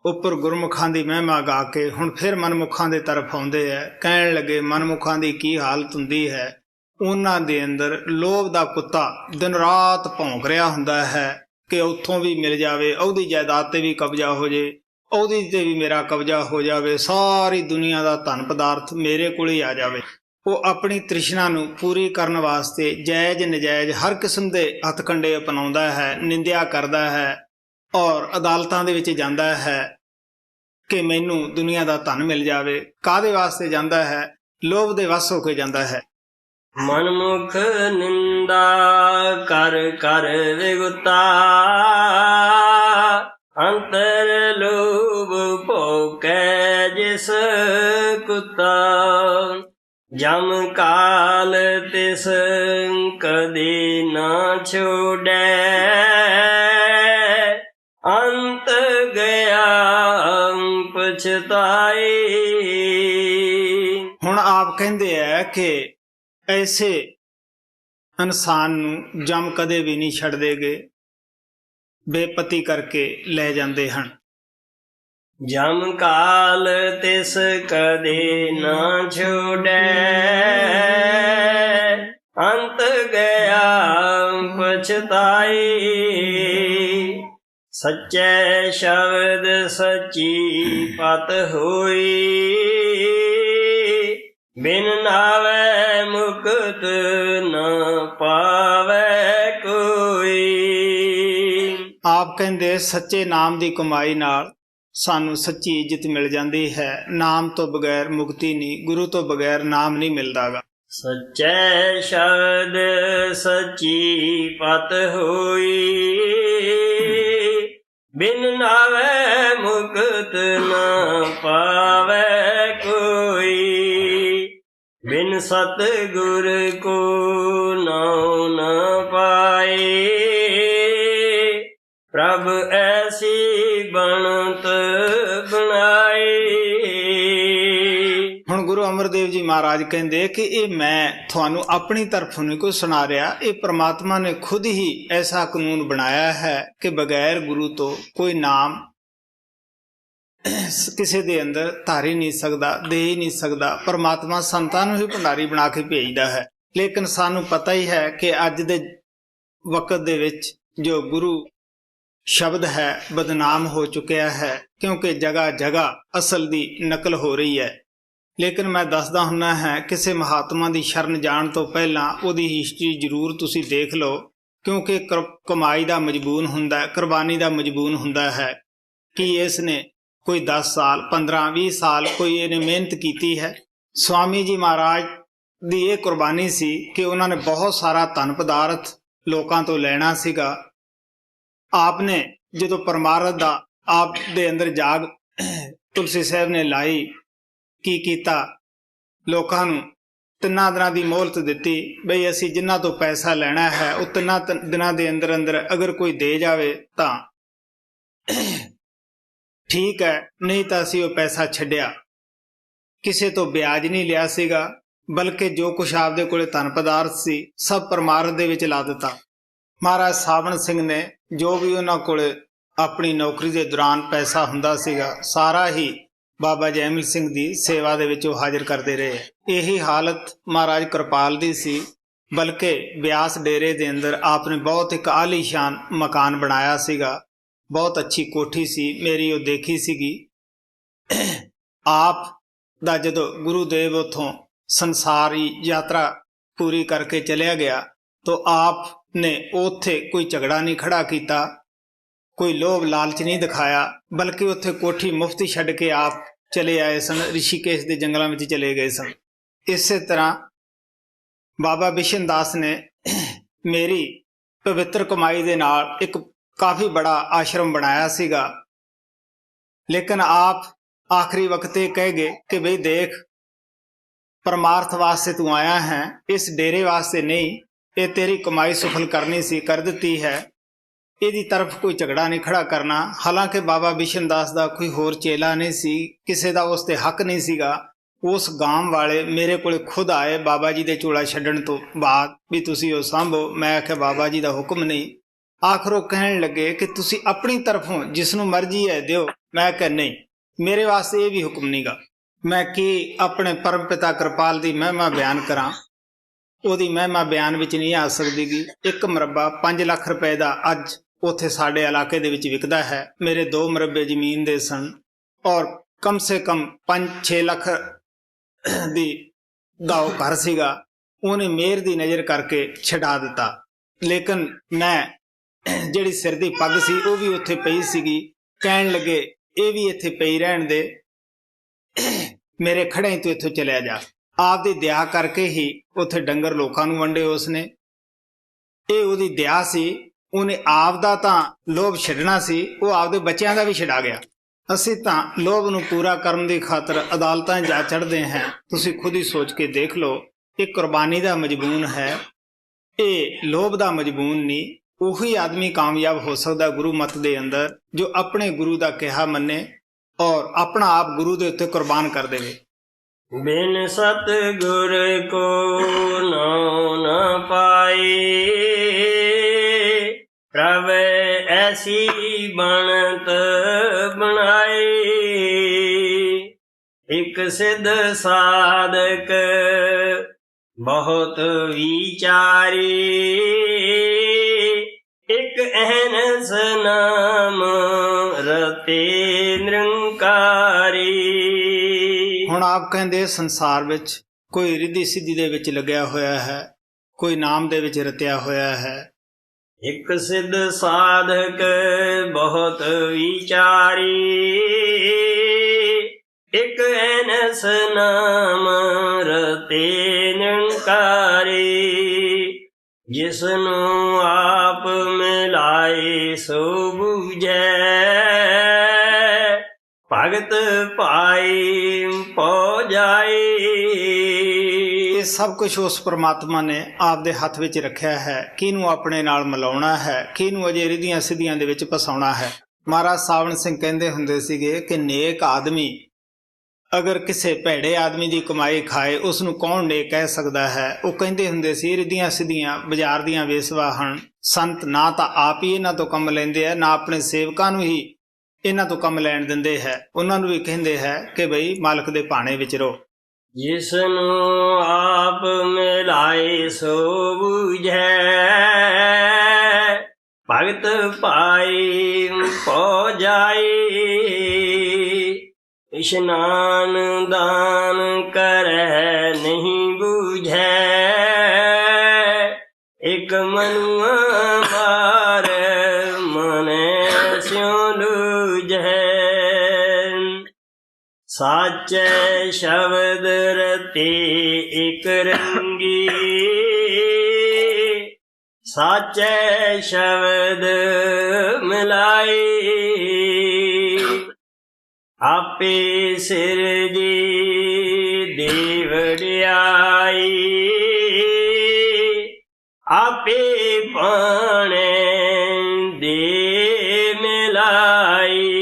ਉੱਪਰ ਗੁਰਮੁਖਾਂ ਦੀ ਮਹਿਮਾ ਗਾ ਕੇ ਹੁਣ ਫਿਰ ਮਨਮੁਖਾਂ ਦੇ ਤਰਫ ਆਉਂਦੇ ਹੈ। ਕਹਿਣ ਲੱਗੇ ਮਨਮੁਖਾਂ ਦੀ ਕੀ ਹਾਲਤ ਹੁੰਦੀ ਹੈ। ਉਹਨਾਂ ਦੇ ਅੰਦਰ ਲੋਭ ਦਾ ਕੁੱਤਾ ਦਿਨ ਰਾਤ ਭੌਂਕ ਰਿਹਾ ਹੁੰਦਾ ਹੈ ਕਿ ਉੱਥੋਂ ਵੀ ਮਿਲ ਜਾਵੇ, ਉਹਦੀ ਜਾਇਦਾਦ ਤੇ ਵੀ ਕਬਜ਼ਾ ਹੋ ਜੇ, ਉਹਦੀ ਤੇ ਵੀ ਮੇਰਾ ਕਬਜ਼ਾ ਹੋ ਜਾਵੇ, ਸਾਰੀ ਦੁਨੀਆ ਦਾ ਧਨ ਪਦਾਰਥ ਮੇਰੇ ਕੋਲ ਹੀ ਆ ਜਾਵੇ। ਉਹ ਆਪਣੀ ਤ੍ਰਿਸ਼ਨਾ ਨੂੰ ਪੂਰੀ ਕਰਨ ਵਾਸਤੇ ਜਾਇਜ਼ ਨਜਾਇਜ਼ ਹਰ ਕਿਸਮ ਦੇ ਹੱਥਕੰਡੇ ਅਪਣਾਉਂਦਾ ਹੈ, ਨਿੰਦਿਆ ਕਰਦਾ ਹੈ, ਔਰ ਅਦਾਲਤਾਂ ਦੇ ਵਿੱਚ ਜਾਂਦਾ ਹੈ ਕਿ ਮੈਨੂੰ ਦੁਨੀਆ ਦਾ ਧਨ ਮਿਲ ਜਾਵੇ। ਕਾਹਦੇ ਵਾਸਤੇ ਜਾਂਦਾ ਹੈ? ਲੋਭ ਦੇ ਵਸ ਹੋ ਕੇ ਜਾਂਦਾ ਹੈ। ਮਨਮੁਖ ਨਿੰਦਾ ਕਰ ਕਰ ਵਿਗੁਤਾ, ਅੰਤਰ ਲੋਭ ਭੋਕੈ ਜਿਸ ਕੁੱਤਾ। ਜਮ ਕਾਲ ਤਿਸ ਕਦੇ ਨਾ ਛੋੜੈ, ਅੰਤ ਗਿਆ ਪਛਤਾਈ। ਹੁਣ ਆਪ ਕਹਿੰਦੇ ਹੈ ਕਿ ਐਸੇ ਇਨਸਾਨ ਨੂੰ ਜਮ ਕਦੇ ਵੀ ਨਹੀਂ ਛੱਡਦੇਗੇ, ਬੇਪਤੀ ਕਰਕੇ ਲੈ ਜਾਂਦੇ ਹਨ। ਜਮ ਕਾਲ ਤਿਸ ਕਦੇ ਨਾ ਛੋੜੈ, ਅੰਤ ਗਿਆ ਪਛਤਾਈ। ਸੱਚੇ ਸ਼ਬਦ ਸੱਚੀ ਪਤ ਹੋਈ, ਬਿਨ ਨਾਵੇ ਮੁਕਤ ਨ ਪਾਵੇ ਕੋਈ। ਆਪ ਕਹਿੰਦੇ ਸੱਚੇ ਨਾਮ ਦੀ ਕਮਾਈ ਨਾਲ ਸਾਨੂੰ ਸੱਚੀ ਇੱਜ਼ਤ ਮਿਲ ਜਾਂਦੀ ਹੈ। ਨਾਮ ਤੋਂ ਬਗੈਰ ਮੁਕਤੀ ਨਹੀਂ, ਗੁਰੂ ਤੋਂ ਬਗੈਰ ਨਾਮ ਨਹੀਂ ਮਿਲਦਾਗਾ। ਸੱਚੇ ਸ਼ਬਦ ਸੱਚੀ ਪਤ ਹੋਈ, ਬਿਨ ਨਾਵੇ ਮੁਕਤ ਨ ਪਾਵੇ ਕੋਈ। ਬਿਨ ਸਤਿਗੁਰ ਕੋ ਨਾਉ ਨ ਪਾਏ, ਪ੍ਰਭ ਐਸੀ ਬਣਤ ਬਣਾਈ। ਹੁਣ ਗੁਰੂ ਅਮਰਦੇਵ ਜੀ ਮਹਾਰਾਜ ਕਹਿੰਦੇ ਕਿ ਇਹ ਮੈਂ ਤੁਹਾਨੂੰ ਆਪਣੀ ਤਰਫੋਂ ਨਹੀਂ ਕੋਈ ਸੁਣਾ ਰਿਹਾ, ਇਹ ਪ੍ਰਮਾਤਮਾ ਨੇ ਖੁਦ ਹੀ ਐਸਾ ਕਾਨੂੰਨ ਬਣਾਇਆ ਹੈ ਕਿ ਬਗੈਰ ਗੁਰੂ ਤੋਂ ਕੋਈ ਨਾਮ ਕਿਸੇ ਦੇ ਅੰਦਰ ਧਾਰ ਹੀ ਨਹੀਂ ਸਕਦਾ, ਦੇ ਹੀ ਨਹੀਂ ਸਕਦਾ। ਪ੍ਰਮਾਤਮਾ ਸੰਤਾਂ ਨੂੰ ਹੀ ਭੰਡਾਰੀ ਬਣਾ ਕੇ ਭੇਜਦਾ ਹੈ। ਲੇਕਿਨ ਸਾਨੂੰ ਪਤਾ ਹੀ ਹੈ ਕਿ ਅੱਜ ਦੇ ਵਕਤ ਦੇ ਵਿੱਚ ਜੋ ਗੁਰੂ ਸ਼ਬਦ ਹੈ ਬਦਨਾਮ ਹੋ ਚੁੱਕਿਆ ਹੈ, ਕਿਉਂਕਿ ਜਗ੍ਹਾ ਜਗ੍ਹਾ ਅਸਲ ਦੀ ਨਕਲ ਹੋ ਰਹੀ ਹੈ। ਲੇਕਿਨ ਮੈਂ ਦੱਸਦਾ ਹੁੰਦਾ ਹੈ, ਕਿਸੇ ਮਹਾਤਮਾ ਦੀ ਸ਼ਰਨ ਜਾਣ ਤੋਂ ਪਹਿਲਾਂ ਉਹਦੀ ਹਿਸਟਰੀ ਜ਼ਰੂਰ ਤੁਸੀਂ ਦੇਖ ਲਓ, ਕਿਉਂਕਿ ਕਮਾਈ ਦਾ ਮਜਬੂਨ ਹੁੰਦਾ ਹੈ, ਕੁਰਬਾਨੀ ਦਾ ਮਜਬੂਨ ਹੁੰਦਾ ਹੈ। ਕਿ ਇਸ ਨੇ ਕੋਈ 10 ਸਾਲ 15-20 ਸਾਲ ਕੋਈ ਇਹਨੇ ਮਿਹਨਤ ਕੀਤੀ ਹੈ। ਸਵਾਮੀ ਜੀ ਮਹਾਰਾਜ ਦੀ ਇਹ ਕੁਰਬਾਨੀ ਸੀ ਕਿ ਉਹਨਾਂ ਨੇ ਬਹੁਤ ਸਾਰਾ ਧਨ ਪਦਾਰਥ ਲੋਕਾਂ ਤੋਂ ਲੈਣਾ ਸੀਗਾ। ਆਪ ਨੇ ਜਦੋਂ ਪਰਮਾਰਥ ਦਾ ਆਪ ਦੇ ਅੰਦਰ ਜਾਗ ਤੁਲਸੀ ਸਾਹਿਬ ਨੇ ਲਾਈ, ਕੀ ਕੀਤਾ, ਲੋਕਾਂ ਨੂੰ 3 ਦਿਨਾਂ ਦੀ ਮੋਹਲਤ ਦਿੱਤੀ ਬਈ ਅਸੀਂ ਜਿਨ੍ਹਾਂ ਤੋਂ ਪੈਸਾ ਲੈਣਾ ਹੈ ਉਹ 3 ਦਿਨਾਂ ਦੇ ਅੰਦਰ ਅੰਦਰ ਅਗਰ ਕੋਈ ਦੇ ਜਾਵੇ ਤਾਂ ਠੀਕ ਹੈ, ਨਹੀਂ ਤਾਂ ਅਸੀਂ ਉਹ ਪੈਸਾ ਛੱਡਿਆ। ਕਿਸੇ ਤੋਂ ਵਿਆਜ ਨਹੀਂ ਲਿਆ ਸੀਗਾ, ਬਲਕਿ ਜੋ ਕੁਛ ਆਪਦੇ ਕੋਲੇ ਧਨ ਪਦਾਰਥ ਸੀ ਸਭ ਪਰਮਾਰਥ ਦੇ ਵਿੱਚ ਲਾ ਦਿੱਤਾ। ਮਹਾਰਾਜ ਸਾਵਣ ਸਿੰਘ ਨੇ ਜੋ ਵੀ ਉਹਨਾਂ ਕੋਲੇ ਆਪਣੀ ਨੌਕਰੀ ਦੇ ਦੌਰਾਨ ਪੈਸਾ ਹੁੰਦਾ ਸੀਗਾ ਸਾਰਾ ਹੀ ਬਾਬਾ ਜੈਮਲ ਸਿੰਘ ਦੀ ਸੇਵਾ ਦੇ ਵਿੱਚ ਉਹ ਹਾਜ਼ਰ ਕਰਦੇ ਰਹੇ। ਇਹੀ ਹਾਲਤ ਮਹਾਰਾਜ ਕਿਰਪਾਲ ਦੀ ਸੀ, ਬਲਕਿ ਬਿਆਸ ਡੇਰੇ ਦੇ ਅੰਦਰ ਆਪ ਨੇ ਬਹੁਤ ਇੱਕ ਆਲੀਸ਼ਾਨ ਮਕਾਨ ਬਣਾਇਆ ਸੀਗਾ, ਬਹੁਤ ਅੱਛੀ ਕੋਠੀ ਸੀ। ਮੇਰੀ ਉਹ ਦੇਖੀ ਸੀਗੀ। ਆਪ ਦਾ ਜਦੋਂ ਗੁਰੂਦੇਵ ਉੱਥੋਂ ਸੰਸਾਰੀ ਯਾਤਰਾ ਪੂਰੀ ਕਰਕੇ ਚਲਿਆ ਗਿਆ ਤਾਂ ਆਪ ਨੇ ਉੱਥੇ ਕੋਈ ਝਗੜਾ ਨਹੀਂ ਖੜਾ ਕੀਤਾ, ਕੋਈ ਲੋਭ ਲਾਲਚ ਨਹੀਂ ਦਿਖਾਇਆ, ਬਲਕਿ ਉੱਥੇ ਕੋਠੀ ਮੁਫਤ ਛੱਡ ਕੇ ਆਪ ਚਲੇ ਆਏ ਸਨ, ਰਿਸ਼ੀਕੇਸ਼ ਦੇ ਜੰਗਲਾਂ ਵਿੱਚ ਚਲੇ ਗਏ ਸਨ। ਇਸੇ ਤਰ੍ਹਾਂ ਬਾਬਾ ਬਿਸ਼ਨ ਦਾਸ ਨੇ ਮੇਰੀ ਪਵਿੱਤਰ ਕਮਾਈ ਦੇ ਨਾਲ ਇੱਕ ਕਾਫੀ ਬੜਾ ਆਸ਼ਰਮ ਬਣਾਇਆ ਸੀਗਾ। ਲੇਕਿਨ ਆਪ ਆਖਰੀ ਵਕਤ ਇਹ ਕਹਿ ਗਏ ਕਿ ਬਈ ਦੇਖ, ਪਰਮਾਰਥ ਵਾਸਤੇ ਤੂੰ ਆਇਆ ਹੈ, ਇਸ ਡੇਰੇ ਵਾਸਤੇ ਨਹੀਂ, ਇਹ ਤੇਰੀ ਕਮਾਈ ਸੁਫਲ ਕਰਨੀ ਸੀ, ਕਰ ਦਿੱਤੀ ਹੈ, ਇਹਦੀ ਤਰਫ ਕੋਈ ਝਗੜਾ ਨਹੀਂ ਖੜਾ ਕਰਨਾ। ਹਾਲਾਂਕਿ ਬਾਬਾ ਬਿਸ਼ਨ ਦਾਸ ਦਾ ਕੋਈ ਹੋਰ ਚੇਲਾ ਨਹੀਂ ਸੀ, ਕਿਸੇ ਦਾ ਉਸ ਤੇ ਹੱਕ ਨਹੀਂ ਸੀਗਾ। ਉਸ ਗਾਂਵ ਵਾਲੇ ਮੇਰੇ ਕੋਲੇ ਖੁਦ ਆਏ ਬਾਬਾ ਜੀ ਦੇ ਝੋਲਾ ਛੱਡਣ ਤੋਂ ਬਾਅਦ ਵੀ ਤੁਸੀਂ ਉਹ ਸਾਂਭੋ। ਮੈਂ ਆਖਿਆ ਬਾਬਾ ਜੀ ਦਾ ਹੁਕਮ ਨਹੀਂ। ਆਖਰ ਉਹ ਕਹਿਣ ਲੱਗੇ ਕਿ ਤੁਸੀਂ ਆਪਣੀ ਤਰਫੋਂ ਜਿਸ ਨੂੰ ਮਰਜ਼ੀ ਹੈ ਦਿਓ। ਮੈਂ ਕਿਹਾ ਨਹੀਂ, ਮੇਰੇ ਵਾਸਤੇ ਇਹ ਵੀ ਹੁਕਮ ਨਹੀਂਗਾ। ਮੈਂ ਕੀ ਆਪਣੇ ਪਰਮ ਪਿਤਾ ਕਿਰਪਾਲ ਦੀ ਮਹਿਮਾ ਬਿਆਨ ਕਰਾਂ, ਉਹਦੀ ਮਹਿਮਾ ਬਿਆਨ ਵਿੱਚ ਨਹੀਂ ਆ ਸਕਦੀਗੀ। 1 ਮਰਬਾ 5 ਲੱਖ ਰੁਪਏ ਦਾ ਅੱਜ ਉੱਥੇ ਸਾਡੇ ਇਲਾਕੇ ਦੇ ਵਿੱਚ ਵਿਕਦਾ ਹੈ। ਮੇਰੇ 2 ਮਰਬੇ ਜ਼ਮੀਨ ਦੇ ਸਨ ਔਰ ਕਮ ਸੇ ਕਮ 5-6 ਲੱਖ ਦਾ ਉਹ ਘਰ ਸੀਗਾ। ਉਹਨੇ ਮਿਹਰ ਦੀ ਨਜ਼ਰ ਕਰਕੇ ਛਡਾ ਦਿੱਤਾ। ਲੇਕਿਨ ਮੈਂ ਜਿਹੜੀ ਸਿਰ ਦੀ ਪੱਗ ਸੀ ਉਹ ਵੀ ਉੱਥੇ ਪਈ ਸੀਗੀ। ਕਹਿਣ ਲੱਗੇ ਇਹ ਵੀ ਇੱਥੇ ਪਈ ਰਹਿਣ ਦੇ, ਮੇਰੇ ਖੜੇ ਤੋਂ ਇੱਥੋਂ ਚਲਿਆ ਜਾ। ਆਪਦੀ ਦਇਆ ਕਰਕੇ ਹੀ ਉੱਥੇ ਡੰਗਰ ਲੋਕਾਂ ਨੂੰ ਵੰਡੇ ਉਸਨੇ। ਇਹ ਉਹਦੀ ਦਇਆ ਸੀ। ਉਹਨੇ ਆਪ ਦਾ ਤਾਂ ਲੋਭ ਛੱਡਣਾ ਸੀ, ਉਹ ਆਪਦੇ ਬੱਚਿਆਂ ਦਾ ਵੀ ਛਡਾ ਗਿਆ। ਅਸੀਂ ਤਾਂ ਲੋਭ ਨੂੰ ਪੂਰਾ ਕਰਨ ਦੀ ਖਾਤਰ ਅਦਾਲਤਾਂ ਜਾ ਚੜ੍ਹਦੇ ਹਾਂ। ਤੁਸੀਂ ਖੁਦ ਹੀ ਸੋਚ ਕੇ ਦੇਖ ਲਓ, ਇਹ ਕੁਰਬਾਨੀ ਦਾ ਮਜਬੂਨ ਹੈ, ਇਹ ਲੋਭ ਦਾ ਮਜਬੂਨ ਨਹੀਂ। ਉਹੀ ਆਦਮੀ ਕਾਮਯਾਬ ਹੋ ਸਕਦਾ ਗੁਰੂ ਮਤ ਦੇ ਅੰਦਰ ਜੋ ਆਪਣੇ ਗੁਰੂ ਦਾ ਕਿਹਾ ਮੰਨੇ ਔਰ ਆਪਣਾ ਆਪ ਗੁਰੂ ਦੇ ਉੱਤੇ ਕੁਰਬਾਨ ਕਰ ਦੇਵੇ। ਬਿਨ ਸਤਿਗੁਰ ਕੋ ਨਾਉ ਨ ਪਾਈ, ਪ੍ਰਭ ਐਸੀ ਬਣਤ ਬਣਾਈ। ਇਕ ਸਿੱਧ ਸਾਧਕ ਬਹੁਤ ਵਿਚਾਰੀ, ਇੱਕ ਅਹਨਸ ਨਾਮ ਰਤੇ ਨਿਰੰਕਾਰੀ। ਹੁਣ ਆਪ ਕਹਿੰਦੇ ਸੰਸਾਰ ਵਿੱਚ ਕੋਈ ਰਿੱਧੀ ਸਿੱਧੀ ਦੇ ਵਿੱਚ ਲੱਗਿਆ ਹੋਇਆ ਹੈ, ਕੋਈ ਨਾਮ ਦੇ ਵਿੱਚ ਰਤਿਆ ਹੋਇਆ ਹੈ। ਇੱਕ ਸਿੱਧ ਸਾਧਕ ਬਹੁਤ ਵਿਚਾਰੀ, ਇੱਕ ਐਨਸ ਨਾਮ ਰਤੇ ਨਿਰੰਕਾਰੀ। ਜਿਸ ਨੂੰ ਆਪ ਮਿਲਾਏ ਸੋ ਬੂਝੈ, ਭਗਤ ਪਾਈ ਪਹੁ ਜਾਏ। ਇਹ ਸਭ ਕੁਝ ਉਸ ਪ੍ਰਮਾਤਮਾ ਨੇ ਆਪ ਦੇ ਹੱਥ ਵਿੱਚ ਰੱਖਿਆ ਹੈ। ਕਿਹਨੂੰ ਆਪਣੇ ਨਾਲ ਮਿਲਾਉਣਾ ਹੈ, ਕਿਹਨੂੰ ਅਜੇ ਰਿੱਧੀਆਂ ਸਿੱਧੀਆਂ ਦੇ ਵਿੱਚ ਫਸਾਉਣਾ ਹੈ। ਮਹਾਰਾਜ ਸਾਵਣ ਸਿੰਘ ਕਹਿੰਦੇ ਹੁੰਦੇ ਸੀਗੇ ਕਿ ਨੇਕ ਆਦਮੀ ਅਗਰ ਕਿਸੇ ਭੈੜੇ ਆਦਮੀ ਦੀ ਕਮਾਈ ਖਾਏ ਉਸ ਨੂੰ ਕੌਣ ਨੇਕ ਕਹਿ ਸਕਦਾ ਹੈ। ਉਹ ਕਹਿੰਦੇ ਹੁੰਦੇ ਸੀ ਰਿੱਧੀਆਂ ਸਿੱਧੀਆਂ ਬਾਜ਼ਾਰ ਦੀਆਂ ਵੇਸਵਾ ਹਨ। ਸੰਤ ਨਾ ਤਾਂ ਆਪ ਹੀ ਇਹਨਾਂ ਤੋਂ ਕੰਮ ਲੈਂਦੇ ਆ, ਨਾ ਆਪਣੇ ਸੇਵਕਾਂ ਨੂੰ ਹੀ ਇਹਨਾਂ ਤੋਂ ਕੰਮ ਲੈਣ ਦਿੰਦੇ ਹੈ। ਉਹਨਾਂ ਨੂੰ ਵੀ ਕਹਿੰਦੇ ਹੈ ਕਿ ਬਈ ਮਾਲਕ ਦੇ ਭਾਣੇ ਵਿੱਚ ਰਹੋ। ਜਿਸ ਨੂੰ ਆਪ ਮਿਲਾਏ ਸੋ ਬੂਝੈ, ਭਗਤ ਪਾਈ ਪਹੁ ਜਾਏ। ਇਸ਼ਨਾਨ ਦਾਨ ਕਰੈ ਨਹੀਂ ਬੂਝੈ, ਇੱਕ ਮਨੁਆ ਮਾਰ ਮਨੈ ਸਿਉ ਲੂਝੈ। ਸਾਚੈ ਸ਼ਬਦ ਰਤੇ ਇਕ ਰੰਗੀ, ਸਾਚੈ ਸ਼ਬਦ ਮਿਲਾਈ। ਆਪੇ ਸਿਰਜੀ ਦੇ ਵਡਿਆਈ, ਆਪੇ ਪਾਣੈ ਦੇ ਮਿਲਾਈ।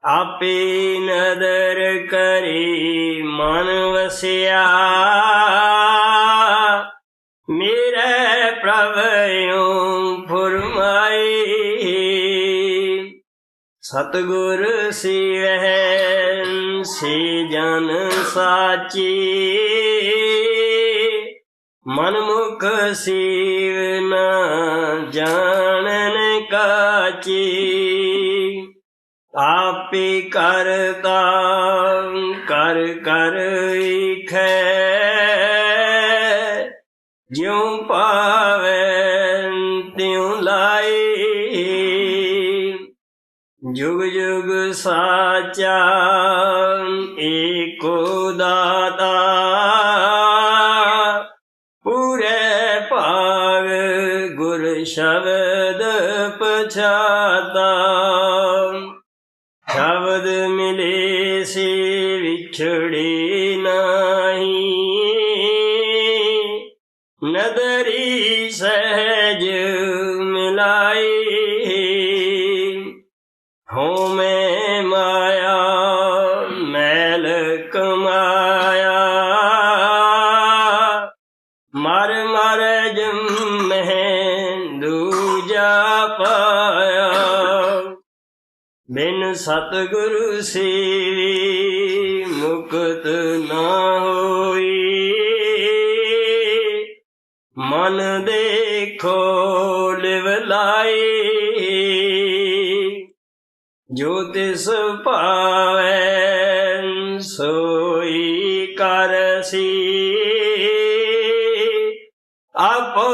ਆਪੇ ਨਦਰ ਕਰੀ ਮਨ ਵਸਿਆ, ਮੇਰੇ ਪ੍ਰਭ ਓਂ ਫੁਰਮਾਈ। ਸਤਿਗੁਰ ਸਿਵਹਿ ਸੇ ਜਨ ਸਾਚੀ, ਮਨਮੁਖ ਸੀਵ ਨ ਜਾਣਨ ਕਾਚੀ। ਆਪੇ ਕਰਤਾ ਕਰ ਕਰ ਈਖੈ, ਜਿਉ ਪਾਵੈ ਤਿਉ ਲਾਈ। ਜੁਗ ਜੁਗ ਸਾਚਾ ਏਕੋ ਦਾਤਾ, ਪੂਰੇ ਭਾਗ ਗੁਰ ਸ਼ਬਦ ਪਛਾਤਾ। ਸ਼ਬਦ ਮਿਲੇ ਸੇ ਵਿਛੜੇ ਨਾਹੀ, ਨਦਰੀ ਸਹਿਜ ਮਿਲਾਈ। ਹੋਮੈ ਮਾਇਆ ਮੈਲ ਕਮਾਇਆ, ਮਰ ਮਰ ਜੰਮਹਿ ਦੂਜਾ ਪਾਇਆ। ਬਿਨ ਸਤਿਗੁਰੂ ਸੇਵੀ ਮੁਕਤ ਨਾ ਹੋਈ, ਮਨ ਦੇਖੋ ਲਿਵ ਲਾਈ। ਜੋ ਤਿਸ ਭਾਵੈ ਸੋਈ ਕਰਸੀ, ਆਪੋ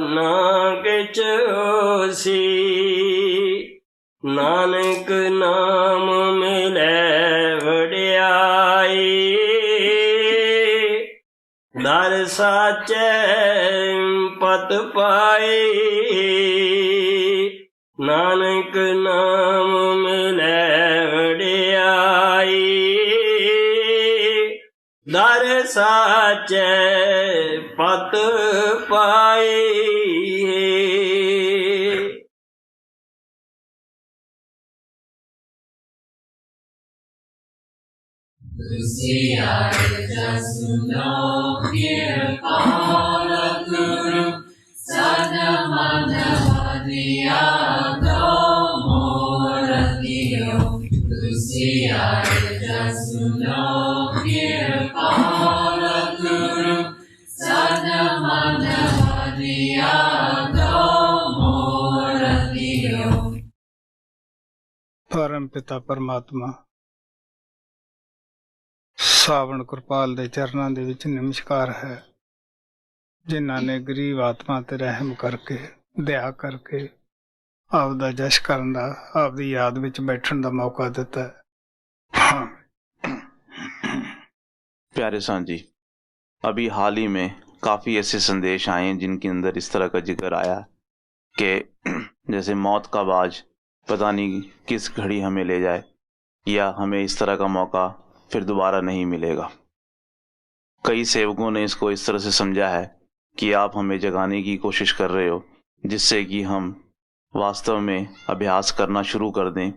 ਨਾ ਕਿਛ ਹੋਸੀ। ਨਾਨਕ ਨਾਮ ਮਿਲੈ ਵਡਿਆਈ, ਦਰ ਸਾਚੈ ਪਤ ਪਾਈ। ਨਾਨਕ ਨਾਮ ਮਿਲੈ ਵਡਿਆਈ, ਦਰ ਸਾਚੈ ਪਤ ਪਾਈ। Just know, hear, call of Guru, Sadamana Vadiyado, Moradiyo. Just know, hear, call of Guru, Sadamana Vadiyado. ਵਧੀਆ ਦੋ ਮੋਰਤੀਓ। ਪਰਮ ਪਿਤਾ ਪਰਮਾਤਮਾ ਸਾਵਣ ਕਿਰਪਾਲ ਦੇ ਚਰਨਾਂ ਦੇ ਵਿੱਚ ਨਮਸਕਾਰ ਹੈ, ਜਿਨ੍ਹਾਂ ਨੇ ਗਰੀਬ ਆਤਮਾ ਤੇ ਰਹਿਮ ਕਰਕੇ, ਦਇਆ ਕਰਕੇ ਆਪ ਦਾ ਜਸ਼ ਕਰਨ ਦਾ, ਆਪ ਦੀ याद ਵਿੱਚ बैठने ਦਾ मौका ਦਿੱਤਾ है। प्यारे सांझ जी, अभी हाल ही में काफ़ी ऐसे संदेश आए हैं जिनके अंदर इस तरह का जिक्र आया कि जैसे मौत का बाज पता नहीं किस घड़ी हमें ले जाए, या हमें इस तरह का मौका फिर दोबारा नहीं मिलेगा। कई सेवकों ने इसको इस तरह से समझा है कि आप हमें जगाने की कोशिश कर रहे हो, जिससे कि हम वास्तव में अभ्यास करना शुरू कर दें,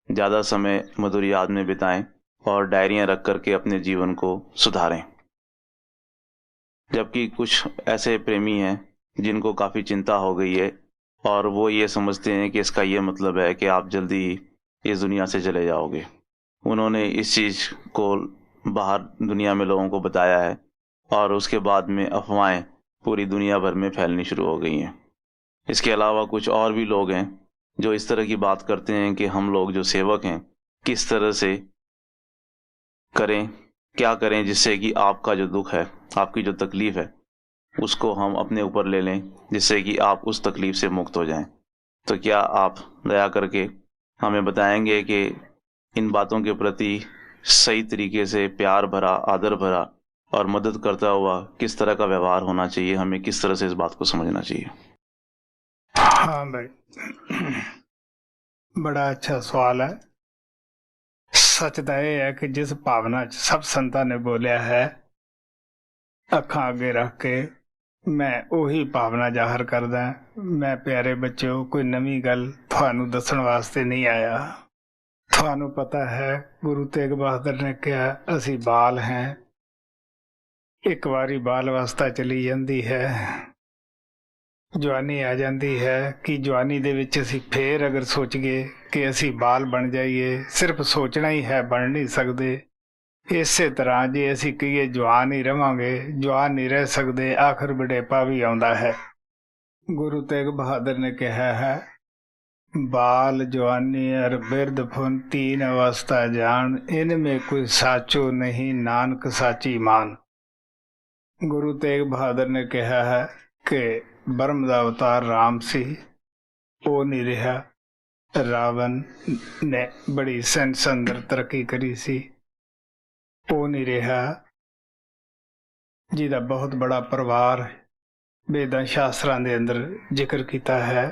ज़्यादा समय मधुर याद में बिताएं और डायरियां रख करके अपने जीवन को सुधारें। जबकि कुछ ऐसे प्रेमी हैं जिनको काफ़ी चिंता हो गई है और वो ये समझते हैं कि इसका ये मतलब है कि आप जल्दी ही इस दुनिया से चले जाओगे। उन्होंने इस चीज़ को बाहर दुनिया में लोगों को बताया है और उसके बाद में अफवाहें पूरी दुनिया भर में फैलनी शुरू हो गई हैं। इसके अलावा कुछ और भी लोग हैं जो इस तरह की बात करते हैं कि हम लोग जो सेवक हैं किस तरह से करें, क्या करें जिससे कि आपका जो दुख है, आपकी जो तकलीफ़ है, उसको हम अपने ऊपर ले लें, जिससे कि आप उस तकलीफ़ से मुक्त हो जाएं। तो क्या आप दया करके हमें बताएंगे कि इन बातों के प्रति सही तरीके से प्यार भरा, आदर भरा और मदद करता हुआ किस तरह का व्यवहार होना चाहिए, हमें किस तरह से इस बात को समझना चाहिए? हाँ भाई, बड़ा अच्छा सवाल है। सच तो यह है कि जिस भावना च सब संतां ने बोलिया है, अखां अगे रख के मैं उही भावना जाहिर करदा। मैं प्यारे बच्चों कोई नवीं गल तुहानूं दस्सण वास्ते नहीं आया। तुहानूं पता है गुरु तेग बहादुर ने कहा असी बाल हैं, एक बारी बाल अवस्था चली जाती है, जवानी आ जाती है कि जवानी दे विच असी फिर अगर सोच गए कि असी बाल बन जाइए, सिर्फ सोचना ही है, बन नहीं सकते। इसे तरह जे असी कहिए जवान ही रवांगे, जवान नहीं रह सकते, आखिर बुढ़ेपा भी आउंदा है। गुरु तेग बहादुर ने कहा है बाल जवानी और बिरध फुन तीन अवस्था जान, इनमें कोई साचो नहीं नानक साची मान। गुरु तेग बहादुर ने कहा है कि ब्रह्म का अवतार राम सी, वो नहीं रहा। रावण ने बड़ी सेंस अंदर तरक्की करी सी, वो नहीं रहा। जिहदा बहुत बड़ा परिवार वेदां शास्त्रां दे अंदर जिक्र किया है।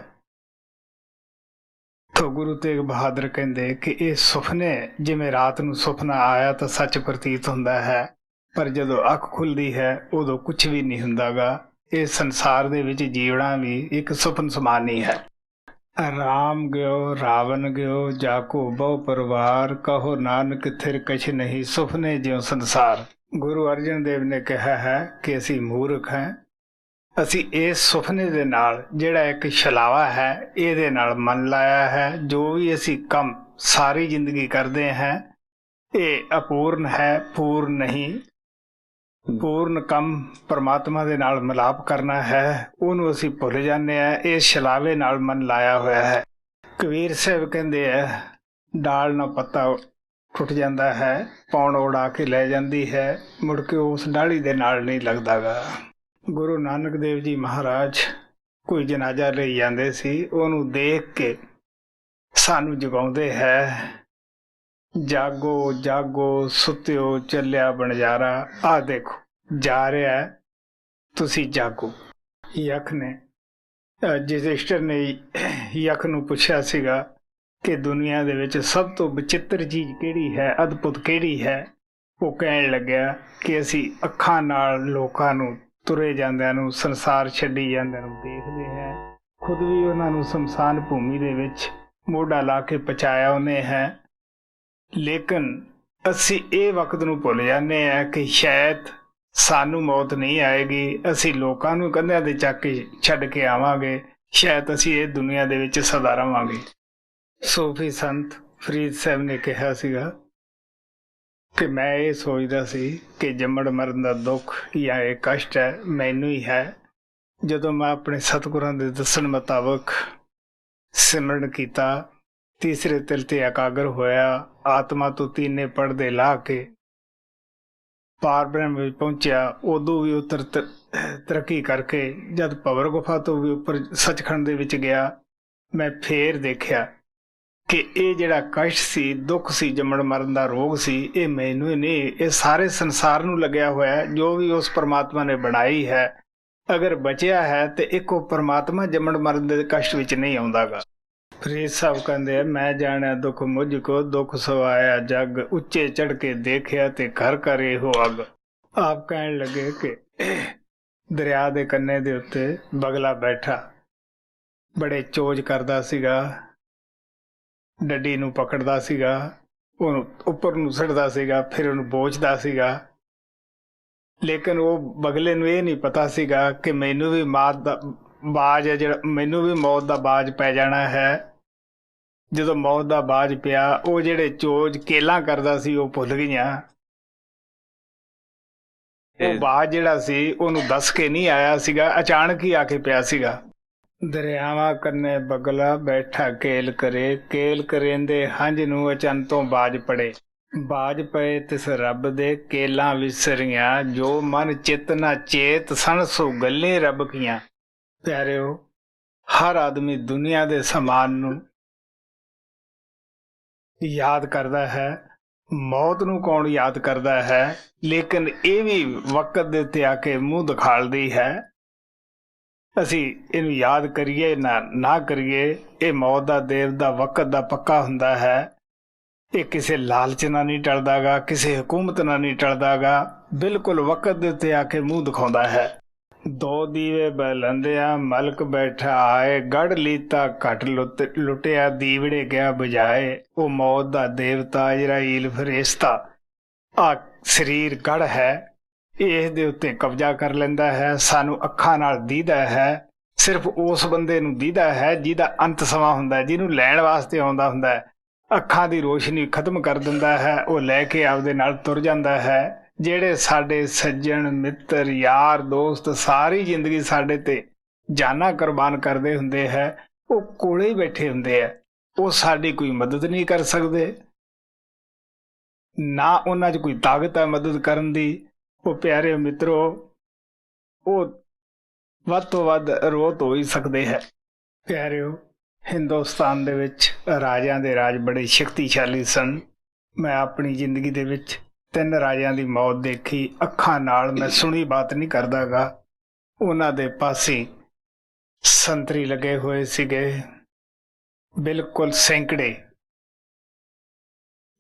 तो गुरु तेग बहादुर कहते कि ये सुपने जिवें रात नूं सुपना आया तो सच प्रतीत हुंदा है, पर जदों अख खुलदी है उदों कुछ भी नहीं हुंदागा। इस संसार दे विच जीवना भी एक सुपन समान ही है। राम गयो रावण गयो जाको बहु परिवार, कहो नानक थिर कछ नहीं सुपने ज्यों संसार। गुरु अर्जन देव ने कहा है कि असी मूर्ख हैं, असी इस सुपने दे नाल जिहड़ा एक छलावा है इहदे नाल मन लाया है। जो भी असी कम सारी जिंदगी करते हैं ये अपूर्ण है, पूर्ण नहीं। पूर्ण कम परमात्मा दे नाल मिलाप करना है, उहनूं असीं भुल जाने आ। इस छलावे नाल मन लाया होया है। कबीर साहब कहंदे आ डाल ना पत्ता टुट जाता है, पौण उड़ा के ले जाती है, मुड़ के उस डाली दे नाल नहीं लगदागा। गुरु नानक देव जी महाराज कोई जनाजा ले जाते सी, उहनूं देख के सानू जगाउंदे है जागो जागो सुत्यो चलिया बनजारा, आ देखो जा रहा है, तुसी जागो। यख ने युधिष्ठिर ने यख नूं पुछया सीगा कि दुनिया दे विच सब तो विचित्र चीज़ किहड़ी है, अद्भुत किहड़ी है। वो कहण लग्या कि असी अखां नाल लोकां नूं तुरे जांदिआं नूं, संसार छड्डी जांदिआं नूं देखदे हैं, खुद भी उहनां नूं शमशान भूमि दे विच मोढा ला के पहुंचाया उहने है। लेकिन असी ये वक्त नूं भुल जाने हैं कि शायद सानू मौत नहीं आएगी, असी लोकां नूं कंधिआं ते चक के छड्ड के आवांगे, शायद असी इस दुनिया दे विच सदा रहांगे। सूफी संत फरीद साहब ने कहा सीगा कि मैं ये सोचदा सी कि जम्मण मरण दा दुख या ये कष्ट है मैनू ही है, ਜਦੋਂ ਮੈਂ ਆਪਣੇ ਸਤਿਗੁਰਾਂ ਦੇ ਦੱਸਣ ਮੁਤਾਬਕ ਸਿਮਰਨ ਕੀਤਾ, ਤੀਸਰੇ ਤਿਲ ਤੇ ਇਕਾਗਰ ਹੋਇਆ, ਆਤਮਾ ਤੋਂ ਤੀਨੇ ਪੜਦੇ ਲਾਹ ਕੇ ਪਾਰ ਬ੍ਰਹਮ ਵਿੱਚ ਪਹੁੰਚਿਆ, ਉਦੋਂ ਵੀ ਉੱਤਰ ਤਰੱਕੀ ਕਰਕੇ ਜਦ ਭਵਰ ਗੁਫਾ ਤੋਂ ਵੀ ਉੱਪਰ ਸੱਚਖੰਡ ਦੇ ਵਿੱਚ ਗਿਆ, ਮੈਂ ਫੇਰ ਦੇਖਿਆ ਕਿ ਇਹ ਜਿਹੜਾ ਕਸ਼ਟ ਸੀ, ਦੁੱਖ ਸੀ, ਜੰਮਣ ਮਰਨ ਦਾ ਰੋਗ ਸੀ, ਇਹ ਮੈਨੂੰ ਹੀ ਨਹੀਂ, ਇਹ ਸਾਰੇ ਸੰਸਾਰ ਨੂੰ ਲੱਗਿਆ ਹੋਇਆ। ਜੋ ਵੀ ਉਸ ਪਰਮਾਤਮਾ ਨੇ ਬਣਾਈ ਹੈ, ਅਗਰ ਬਚਿਆ ਹੈ ਤੇ ਇੱਕੋ ਪਰਮਾਤਮਾ ਜੰਮਣ ਮਰਨ ਦੇ ਕਸ਼ਟ ਵਿੱਚ ਨਹੀਂ ਆਉਂਦਾਗਾ। ਫਰੀਦ ਸਾਹਿਬ ਕਹਿੰਦੇ, ਮੈਂ ਜਾਣਿਆ ਦੁੱਖ ਮੁਝ ਕੋ, ਦੁੱਖ ਸਵਾਇਆ ਜਗ, ਉੱਚੇ ਚੜ ਕੇ ਦੇਖਿਆ ਤੇ ਘਰ ਘਰ ਇਹੋ ਅੱਗ। ਆਪ ਕਹਿਣ ਲੱਗੇ ਕਿ ਦਰਿਆ ਦੇ ਕੰਨੇ ਦੇ ਉੱਤੇ ਬਗਲਾ ਬੈਠਾ, ਬੜੇ ਚੋਜ ਕਰਦਾ ਸੀਗਾ, ਡੱਡੀ ਨੂੰ ਪਕੜਦਾ ਸੀਗਾ, ਉਹਨੂੰ ਉੱਪਰ ਨੂੰ ਸੁੱਟਦਾ ਸੀਗਾ, ਫਿਰ ਉਹਨੂੰ ਬੋਝਦਾ ਸੀਗਾ। ਲੇਕਿਨ ਉਹ ਬਗਲੇ ਨੂੰ ਇਹ ਨਹੀਂ ਪਤਾ ਸੀਗਾ ਕਿ ਮੈਨੂੰ ਵੀ ਮੌਤ ਦਾ ਬਾਜ ਹੈ, ਜਿਹੜਾ ਮੈਨੂੰ ਵੀ ਮੌਤ ਦਾ ਬਾਜ ਪੈ ਜਾਣਾ ਹੈ। ਜਦੋਂ ਮੌਤ ਦਾ ਬਾਜ ਪਿਆ, ਉਹ ਜਿਹੜੇ ਚੋਜ ਕੇਲਾਂ ਕਰਦਾ ਸੀ ਉਹ ਭੁੱਲ ਗਈਆਂ। ਉਹ ਬਾਜ ਜਿਹੜਾ ਸੀ ਉਹਨੂੰ ਦੱਸ ਕੇ ਨਹੀਂ ਆਇਆ ਸੀਗਾ, ਅਚਾਨਕ ਹੀ ਆ ਕੇ ਪਿਆ ਸੀਗਾ। ਦਰਿਆਵਾਂ ਕੰਨੇ ਬਗਲਾ ਬੈਠਾ ਕੇਲ ਕਰੇ, ਕੇਲ ਕਰੇਂਦੇ ਹੰਝ ਨੂੰ ਅਚਨ ਤੋਂ ਬਾਜ ਪੜੇ। ਬਾਜ ਪਏ ਤਿਸ ਰੱਬ ਦੇ ਕੇਲਾਂ ਵਿਸਰੀਆਂ, ਜੋ ਮਨ ਚਿਤ ਨਾ ਚੇਤ ਸਨ ਸੋ ਗੱਲੇ ਰੱਬ ਕੀਆਂ। ਪਿਆਰਿਓ, ਹਰ ਆਦਮੀ ਦੁਨੀਆ ਦੇ ਸਮਾਨ ਨੂੰ ਯਾਦ ਕਰਦਾ ਹੈ, ਮੌਤ ਨੂੰ ਕੌਣ ਯਾਦ ਕਰਦਾ ਹੈ, ਲੇਕਿਨ ਇਹ ਵੀ ਵਕਤ ਦੇ ਉੱਤੇ ਆ ਕੇ ਮੂੰਹ ਦਿਖਾਲਦੀ ਹੈ। ਅਸੀਂ ਇਹਨੂੰ ਯਾਦ ਕਰੀਏ ਨਾ ਕਰੀਏ, ਇਹ ਮੌਤ ਦਾ ਦੇਵ ਦਾ ਵਕਤ ਦਾ ਪੱਕਾ ਹੁੰਦਾ ਹੈ। ਇਹ ਕਿਸੇ ਲਾਲਚ ਨਾਲ ਨਹੀਂ ਟਲਦਾਗਾ, ਕਿਸੇ ਹੁਕੂਮਤ ਨਾਲ ਨਹੀਂ ਟਲਦਾਗਾ, ਬਿਲਕੁਲ ਵਕਤ ਦੇ ਉੱਤੇ ਆ ਕੇ ਮੂੰਹ ਦਿਖਾਉਂਦਾ ਹੈ। ਦੋ ਦੀਵੇ ਬਲੰਦਿਆ ਮਲਕ ਬੈਠਾ ਆਏ, ਗੜ ਲੀਤਾ ਘਟ ਲੁੱਟਿਆ ਦੀਵੜੇ ਗਿਆ ਬਜਾਏ। ਉਹ ਮੌਤ ਦਾ ਦੇਵਤਾ ਇਜ਼ਰਾਈਲ ਫਰਿਸ਼ਤਾ ਆ ਸਰੀਰ ਗੜ ਹੈ, ਇਸ ਦੇ ਉੱਤੇ ਕਬਜ਼ਾ ਕਰ ਲੈਂਦਾ ਹੈ। ਸਾਨੂੰ ਅੱਖਾਂ ਨਾਲ ਦੀਦਾ ਹੈ, ਸਿਰਫ ਉਸ ਬੰਦੇ ਨੂੰ ਦੀਦਾ ਹੈ ਜਿਹਦਾ ਅੰਤ ਸਮਾਂ ਹੁੰਦਾ, ਜਿਹਨੂੰ ਲੈਣ ਵਾਸਤੇ ਆਉਂਦਾ ਹੁੰਦਾ ਹੈ। ਅੱਖਾਂ ਦੀ ਰੋਸ਼ਨੀ ਖਤਮ ਕਰ ਦਿੰਦਾ ਹੈ, ਉਹ ਲੈ ਕੇ ਆਪਦੇ ਨਾਲ ਤੁਰ ਜਾਂਦਾ ਹੈ। ਜਿਹੜੇ ਸਾਡੇ ਸੱਜਣ ਮਿੱਤਰ ਯਾਰ ਦੋਸਤ ਸਾਰੀ ਜ਼ਿੰਦਗੀ ਸਾਡੇ ਤੇ ਜਾਨਾਂ ਕੁਰਬਾਨ ਕਰਦੇ ਹੁੰਦੇ ਹੈ, ਉਹ ਕੋਲੇ ਹੀ ਬੈਠੇ ਹੁੰਦੇ ਆ। ਉਹ ਸਾਡੀ ਕੋਈ ਮਦਦ ਨਹੀਂ ਕਰ ਸਕਦੇ, ਨਾ ਉਹਨਾਂ 'ਚ ਕੋਈ ਤਾਕਤ ਹੈ ਮਦਦ ਕਰਨ ਦੀ। ਉਹ ਪਿਆਰੇ ਮਿੱਤਰੋ, ਉਹ ਵੱਧ ਤੋਂ ਵੱਧ ਰੋਤ ਹੋ ਹੀ ਸਕਦੇ ਹੈ। ਪਿਆਰਿਓ, ਹਿੰਦੁਸਤਾਨ ਦੇ ਵਿੱਚ ਰਾਜਿਆਂ ਦੇ ਰਾਜ ਬੜੇ ਸ਼ਕਤੀਸ਼ਾਲੀ ਸਨ। ਮੈਂ ਆਪਣੀ ਜ਼ਿੰਦਗੀ ਦੇ ਵਿੱਚ 3 ਰਾਜਿਆਂ ਦੀ ਮੌਤ ਦੇਖੀ ਅੱਖਾਂ ਨਾਲ, ਮੈਂ ਸੁਣੀ ਬਾਤ ਨਹੀਂ ਕਰਦਾਗਾ। ਉਹਨਾਂ ਦੇ ਪਾਸੇ ਸੰਤਰੀ ਲੱਗੇ ਹੋਏ ਸੀਗੇ, ਬਿਲਕੁਲ ਸੈਂਕੜੇ,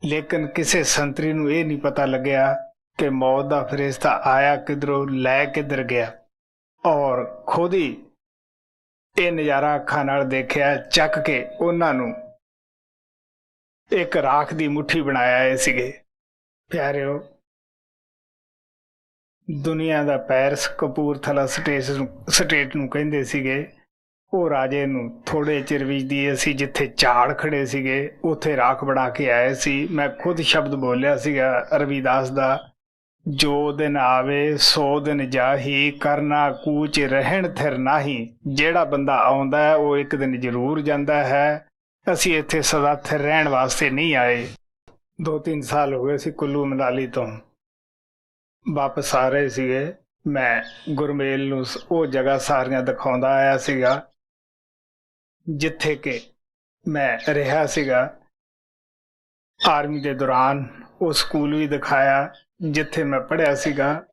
ਲੇਕਿਨ ਕਿਸੇ ਸੰਤਰੀ ਨੂੰ ਇਹ ਨਹੀਂ ਪਤਾ ਲੱਗਿਆ ਕਿ ਮੌਤ ਦਾ ਫਰਿਸ਼ਤਾ ਆਇਆ ਕਿੱਧਰੋਂ, ਲੈ ਕਿੱਧਰ ਗਿਆ। ਔਰ ਖੁਦ ਹੀ ਇਹ ਨਜ਼ਾਰਾ ਅੱਖਾਂ ਨਾਲ ਦੇਖਿਆ, ਚੱਕ ਕੇ ਉਹਨਾਂ ਨੂੰ ਇੱਕ ਰਾਖ ਦੀ ਮੁੱਠੀ ਬਣਾਇਆ ਸੀਗੇ। ਪਿਆਰਿਓ, ਦੁਨੀਆ ਦਾ ਪੈਰਿਸ ਕਪੂਰਥਲਾ ਸਟੇਟ ਨੂੰ ਕਹਿੰਦੇ ਸੀਗੇ। ਉਹ ਰਾਜੇ ਨੂੰ ਥੋੜੇ ਚਿਰ ਵਿੱਚ ਦੀ ਅਸੀਂ ਜਿੱਥੇ ਝਾੜ ਖੜੇ ਸੀਗੇ ਉੱਥੇ ਰਾਖ ਬਣਾ ਕੇ ਆਏ ਸੀ। ਮੈਂ ਖੁਦ ਸ਼ਬਦ ਬੋਲਿਆ ਸੀਗਾ ਰਵਿਦਾਸ ਦਾ, ਜੋ ਦਿਨ ਆਵੇ ਸੋ ਦਿਨ ਜਾਹੀ, ਕਰਨਾ ਕੂਚ ਰਹਿਣ ਥਿਰ ਨਾਹੀ। ਜਿਹੜਾ ਬੰਦਾ ਆਉਂਦਾ ਹੈ ਉਹ ਇੱਕ ਦਿਨ ਜ਼ਰੂਰ ਜਾਂਦਾ ਹੈ। ਅਸੀਂ ਇੱਥੇ ਸਦਾ ਥਿਰ ਰਹਿਣ ਵਾਸਤੇ ਨਹੀਂ ਆਏ। 2-3 ਸਾਲ ਹੋ ਗਏ ਸੀ ਕੁੱਲੂ ਮਨਾਲੀ ਤੋਂ ਵਾਪਸ ਆ ਰਹੇ ਸੀਗੇ। ਮੈਂ ਗੁਰਮੇਲ ਨੂੰ ਉਹ ਜਗ੍ਹਾ ਸਾਰੀਆਂ ਦਿਖਾਉਂਦਾ ਆਇਆ ਸੀਗਾ ਜਿੱਥੇ ਕਿ ਮੈਂ ਰਿਹਾ ਸੀਗਾ ਆਰਮੀ ਦੇ ਦੌਰਾਨ। ਉਹ ਸਕੂਲ ਵੀ ਦਿਖਾਇਆ ਜਿੱਥੇ ਮੈਂ ਪੜ੍ਹਿਆ ਸੀਗਾ।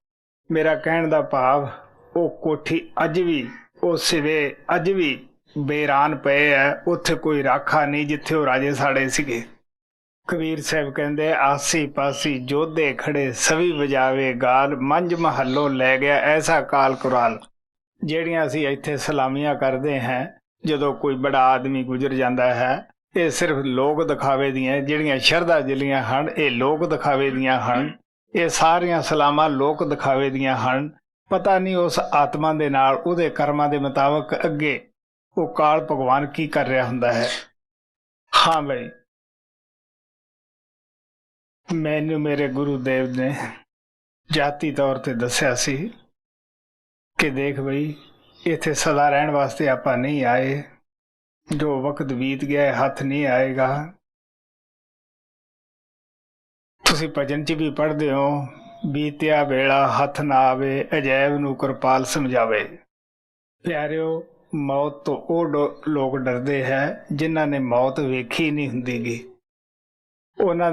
ਮੇਰਾ ਕਹਿਣ ਦਾ ਭਾਵ, ਉਹ ਕੋਠੀ ਅੱਜ ਵੀ, ਉਹ ਸਿਵੇ ਅੱਜ ਵੀ ਬੇਰਾਨ ਪਏ ਹੈ। ਉੱਥੇ ਕੋਈ ਰਾਖਾ ਨਹੀਂ ਜਿੱਥੇ ਉਹ ਰਾਜੇ ਸਾਡੇ ਸੀਗੇ। ਕਬੀਰ ਸਾਹਿਬ ਕਹਿੰਦੇ, ਆਸੀ ਪਾਸੀ ਜੋਧੇ ਖੜੇ ਸਵੀ ਵਜਾਵੇ ਗਾਲ, ਮੰਝ ਮਹੱਲੋਂ ਲੈ ਗਿਆ ਐਸਾ ਕਾਲ ਕੁਰਾਲ। ਜਿਹੜੀਆਂ ਅਸੀਂ ਇੱਥੇ ਸਲਾਮੀਆਂ ਕਰਦੇ ਹਾਂ ਜਦੋਂ ਕੋਈ ਬੜਾ ਆਦਮੀ ਗੁਜ਼ਰ ਜਾਂਦਾ ਹੈ, ਇਹ ਸਿਰਫ ਲੋਕ ਦਿਖਾਵੇ ਦੀਆਂ, ਜਿਹੜੀਆਂ ਸ਼ਰਧਾ ਜਲੀਆਂ ਹਨ ਇਹ ਲੋਕ ਦਿਖਾਵੇ ਦੀਆਂ ਹਨ। ਇਹ ਸਾਰੀਆਂ ਸਲਾਮਾਂ ਲੋਕ ਦਿਖਾਵੇ ਦੀਆਂ ਹਨ। ਪਤਾ ਨਹੀਂ ਉਸ ਆਤਮਾ ਦੇ ਨਾਲ, ਉਹਦੇ ਕਰਮਾਂ ਦੇ ਮੁਤਾਬਕ ਅੱਗੇ ਉਹ ਕਾਲ ਭਗਵਾਨ ਕੀ ਕਰ ਰਿਹਾ ਹੁੰਦਾ ਹੈ। ਹਾਂ ਬਈ, ਮੈਨੂੰ ਮੇਰੇ ਗੁਰੂ ਦੇਵ ਨੇ ਜਾਤੀ ਤੌਰ ਤੇ ਦੱਸਿਆ ਸੀ ਕਿ ਦੇਖ ਬਈ, ਇੱਥੇ ਸਦਾ ਰਹਿਣ ਵਾਸਤੇ ਆਪਾਂ ਨਹੀਂ ਆਏ। ਜੋ ਵਕਤ ਬੀਤ ਗਿਆ ਹੱਥ ਨਹੀਂ ਆਏਗਾ। ਤੁਸੀਂ ਭਜਨ 'ਚ ਵੀ ਪੜ੍ਹਦੇ ਹੋ, ਬੀਤਿਆ ਵੇਲਾ ਹੱਥ ਨਾ ਆਵੇ, ਅਜੈਬ ਨੂੰ ਕਿਰਪਾਲ ਸਮਝਾਵੇ। ਪਿਆਰਿਓ, ਮੌਤ ਤੋਂ ਉਹ ਲੋਕ ਡਰਦੇ ਹੈ ਜਿਨ੍ਹਾਂ ਨੇ ਮੌਤ ਵੇਖੀ ਨਹੀਂ ਹੁੰਦੀ ਗੀ। ਉਹਨਾਂ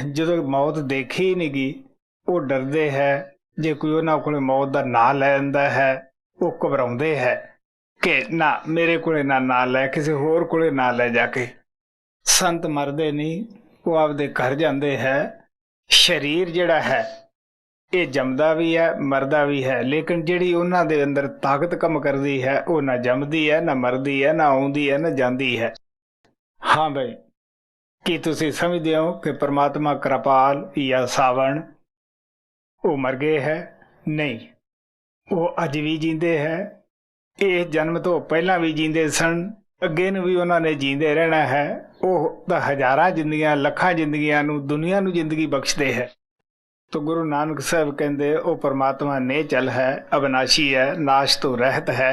ਜਦੋਂ ਮੌਤ ਦੇਖੀ ਨਹੀਂ ਗੀ, ਉਹ ਡਰਦੇ ਹੈ। ਜੇ ਕੋਈ ਉਹਨਾਂ ਕੋਲ ਮੌਤ ਦਾ ਨਾਂ ਲੈ ਜਾਂਦਾ ਹੈ, ਉਹ ਘਬਰਾਉਂਦੇ ਹੈ ਕਿ ਨਾ ਮੇਰੇ ਕੋਲੇ ਨਾ ਲੈ, ਕਿਸੇ ਹੋਰ ਕੋਲੇ ਨਾ ਲੈ ਜਾ ਕੇ। ਸੰਤ ਮਰਦੇ ਨਹੀਂ, ਉਹ ਆਪਦੇ ਘਰ ਜਾਂਦੇ ਹੈ। ਸਰੀਰ ਜਿਹੜਾ ਹੈ ਇਹ ਜੰਮਦਾ ਵੀ ਹੈ, ਮਰਦਾ ਵੀ ਹੈ, ਲੇਕਿਨ ਜਿਹੜੀ ਉਹਨਾਂ ਦੇ ਅੰਦਰ ਤਾਕਤ ਕੰਮ ਕਰਦੀ ਹੈ ਉਹ ਨਾ ਜੰਮਦੀ ਹੈ, ਨਾ ਮਰਦੀ ਹੈ, ਨਾ ਆਉਂਦੀ ਹੈ, ਨਾ ਜਾਂਦੀ ਹੈ। ਹਾਂ ਬਈ, ਕੀ ਤੁਸੀਂ ਸਮਝਦੇ ਹੋ ਕਿ ਪਰਮਾਤਮਾ ਕਿਰਪਾਲ ਜਾਂ ਸਾਵਣ ਉਹ ਮਰ ਗਏ ਹੈ? ਨਹੀਂ, ਉਹ ਅੱਜ ਵੀ ਜੀਂਦੇ ਹੈ। ਇਹ ਜਨਮ ਤੋਂ ਪਹਿਲਾਂ ਵੀ ਜੀਂਦੇ ਸਨ, ਅੱਗੇ ਨੂੰ ਵੀ ਉਹਨਾਂ ਨੇ ਜੀਂਦੇ ਰਹਿਣਾ ਹੈ। ਉਹ ਤਾਂ ਹਜ਼ਾਰਾਂ ਜ਼ਿੰਦਗੀਆਂ, ਲੱਖਾਂ ਜ਼ਿੰਦਗੀਆਂ ਨੂੰ, ਦੁਨੀਆ ਨੂੰ ਜ਼ਿੰਦਗੀ ਬਖਸ਼ਦੇ ਹੈ। तो गुरु नानक साहब कहते वो परमात्मा ने चल है, अविनाशी है, नाश तो रहत है।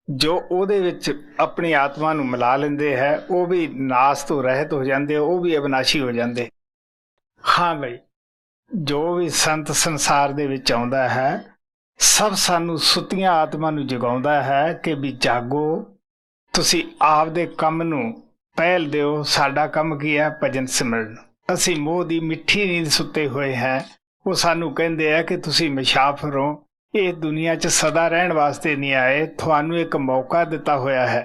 जो ਉਹਦੇ ਵਿੱਚ ਆਪਣੀ ਆਤਮਾ ਨੂੰ ਮਿਲਾ ਲੈਂਦੇ ਹੈ ਉਹ ਵੀ ਨਾਸ਼ ਤੋਂ ਰਹਿਤ ਹੋ ਜਾਂਦੇ, ਉਹ ਵੀ ਅਵਿਨਾਸ਼ੀ ਹੋ ਜਾਂਦੇ। ਹਾਂ ਬਈ, ਜੋ ਵੀ ਸੰਤ ਸੰਸਾਰ ਦੇ ਵਿੱਚ ਆਉਂਦਾ ਹੈ ਸਭ ਸਾਨੂੰ ਸੁੱਤੀਆਂ ਆਤਮਾ ਨੂੰ ਜਗਾਉਂਦਾ ਹੈ ਕਿ ਵੀ ਜਾਗੋ, ਤੁਸੀਂ ਆਪਦੇ ਕੰਮ ਨੂੰ ਪਹਿਲ ਦਿਓ। ਸਾਡਾ ਕੰਮ ਕੀ ਹੈ? ਭਜਨ ਸਿਮਰਨ। ਅਸੀਂ ਮੋਹ ਦੀ ਮਿੱਠੀ ਨੀਂਦ ਸੁੱਤੇ ਹੋਏ ਹਾਂ। ਉਹ ਸਾਨੂੰ ਕਹਿੰਦੇ ਆ ਕਿ ਤੁਸੀਂ ਮੁਸਾਫਿਰ ਹੋ, ਇਹ ਦੁਨੀਆ 'ਚ ਸਦਾ ਰਹਿਣ ਵਾਸਤੇ ਨਹੀਂ ਆਏ, ਤੁਹਾਨੂੰ ਇੱਕ ਮੌਕਾ ਦਿੱਤਾ ਹੋਇਆ ਹੈ।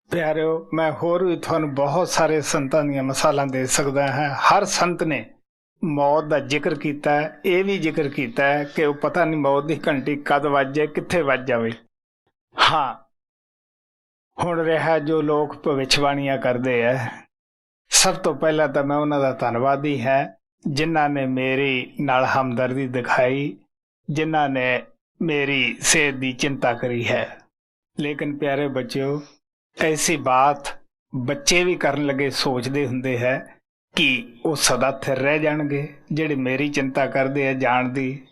ਪਿਆਰਿਓ, ਮੈਂ ਹੋਰ ਵੀ ਤੁਹਾਨੂੰ ਬਹੁਤ ਸਾਰੇ ਸੰਤਾਂ ਦੀਆਂ ਮਿਸਾਲਾਂ ਦੇ ਸਕਦਾ ਹਾਂ। ਹਰ ਸੰਤ ਨੇ ਮੌਤ ਦਾ ਜ਼ਿਕਰ ਕੀਤਾ ਹੈ, ਇਹ ਵੀ ਜ਼ਿਕਰ ਕੀਤਾ ਹੈ ਕਿ ਉਹ ਪਤਾ ਨਹੀਂ ਮੌਤ ਦੀ ਘੰਟੀ ਕਦ ਵੱਜ ਜਾਏ, ਕਿੱਥੇ ਵੱਜ ਜਾਵੇ। ਹਾਂ, ਹੁਣ ਰਿਹਾ ਜੋ ਲੋਕ ਭਵਿੱਖਬਾਣੀਆਂ ਕਰਦੇ ਹੈ, ਸਭ ਤੋਂ ਪਹਿਲਾਂ ਤਾਂ ਮੈਂ ਉਹਨਾਂ ਦਾ ਧੰਨਵਾਦੀ ਹਾਂ ਜਿਨ੍ਹਾਂ ਨੇ ਮੇਰੀ ਨਾਲ ਹਮਦਰਦੀ ਦਿਖਾਈ, ਜਿਨ੍ਹਾਂ ਨੇ ਮੇਰੀ ਸਿਹਤ ਦੀ ਚਿੰਤਾ ਕਰੀ ਹੈ। ਲੇਕਿਨ ਪਿਆਰੇ ਬੱਚਿਓ, ਐਸੀ ਬਾਤ ਬੱਚੇ ਵੀ ਕਰਨ ਲੱਗੇ ਸੋਚਦੇ ਹੁੰਦੇ ਹੈ ਕਿ ਉਹ ਸਦਾ ਥਿਰ ਰਹਿ ਜਾਣਗੇ ਜਿਹੜੇ ਮੇਰੀ ਚਿੰਤਾ ਕਰਦੇ ਆ ਜਾਣ ਦੀ।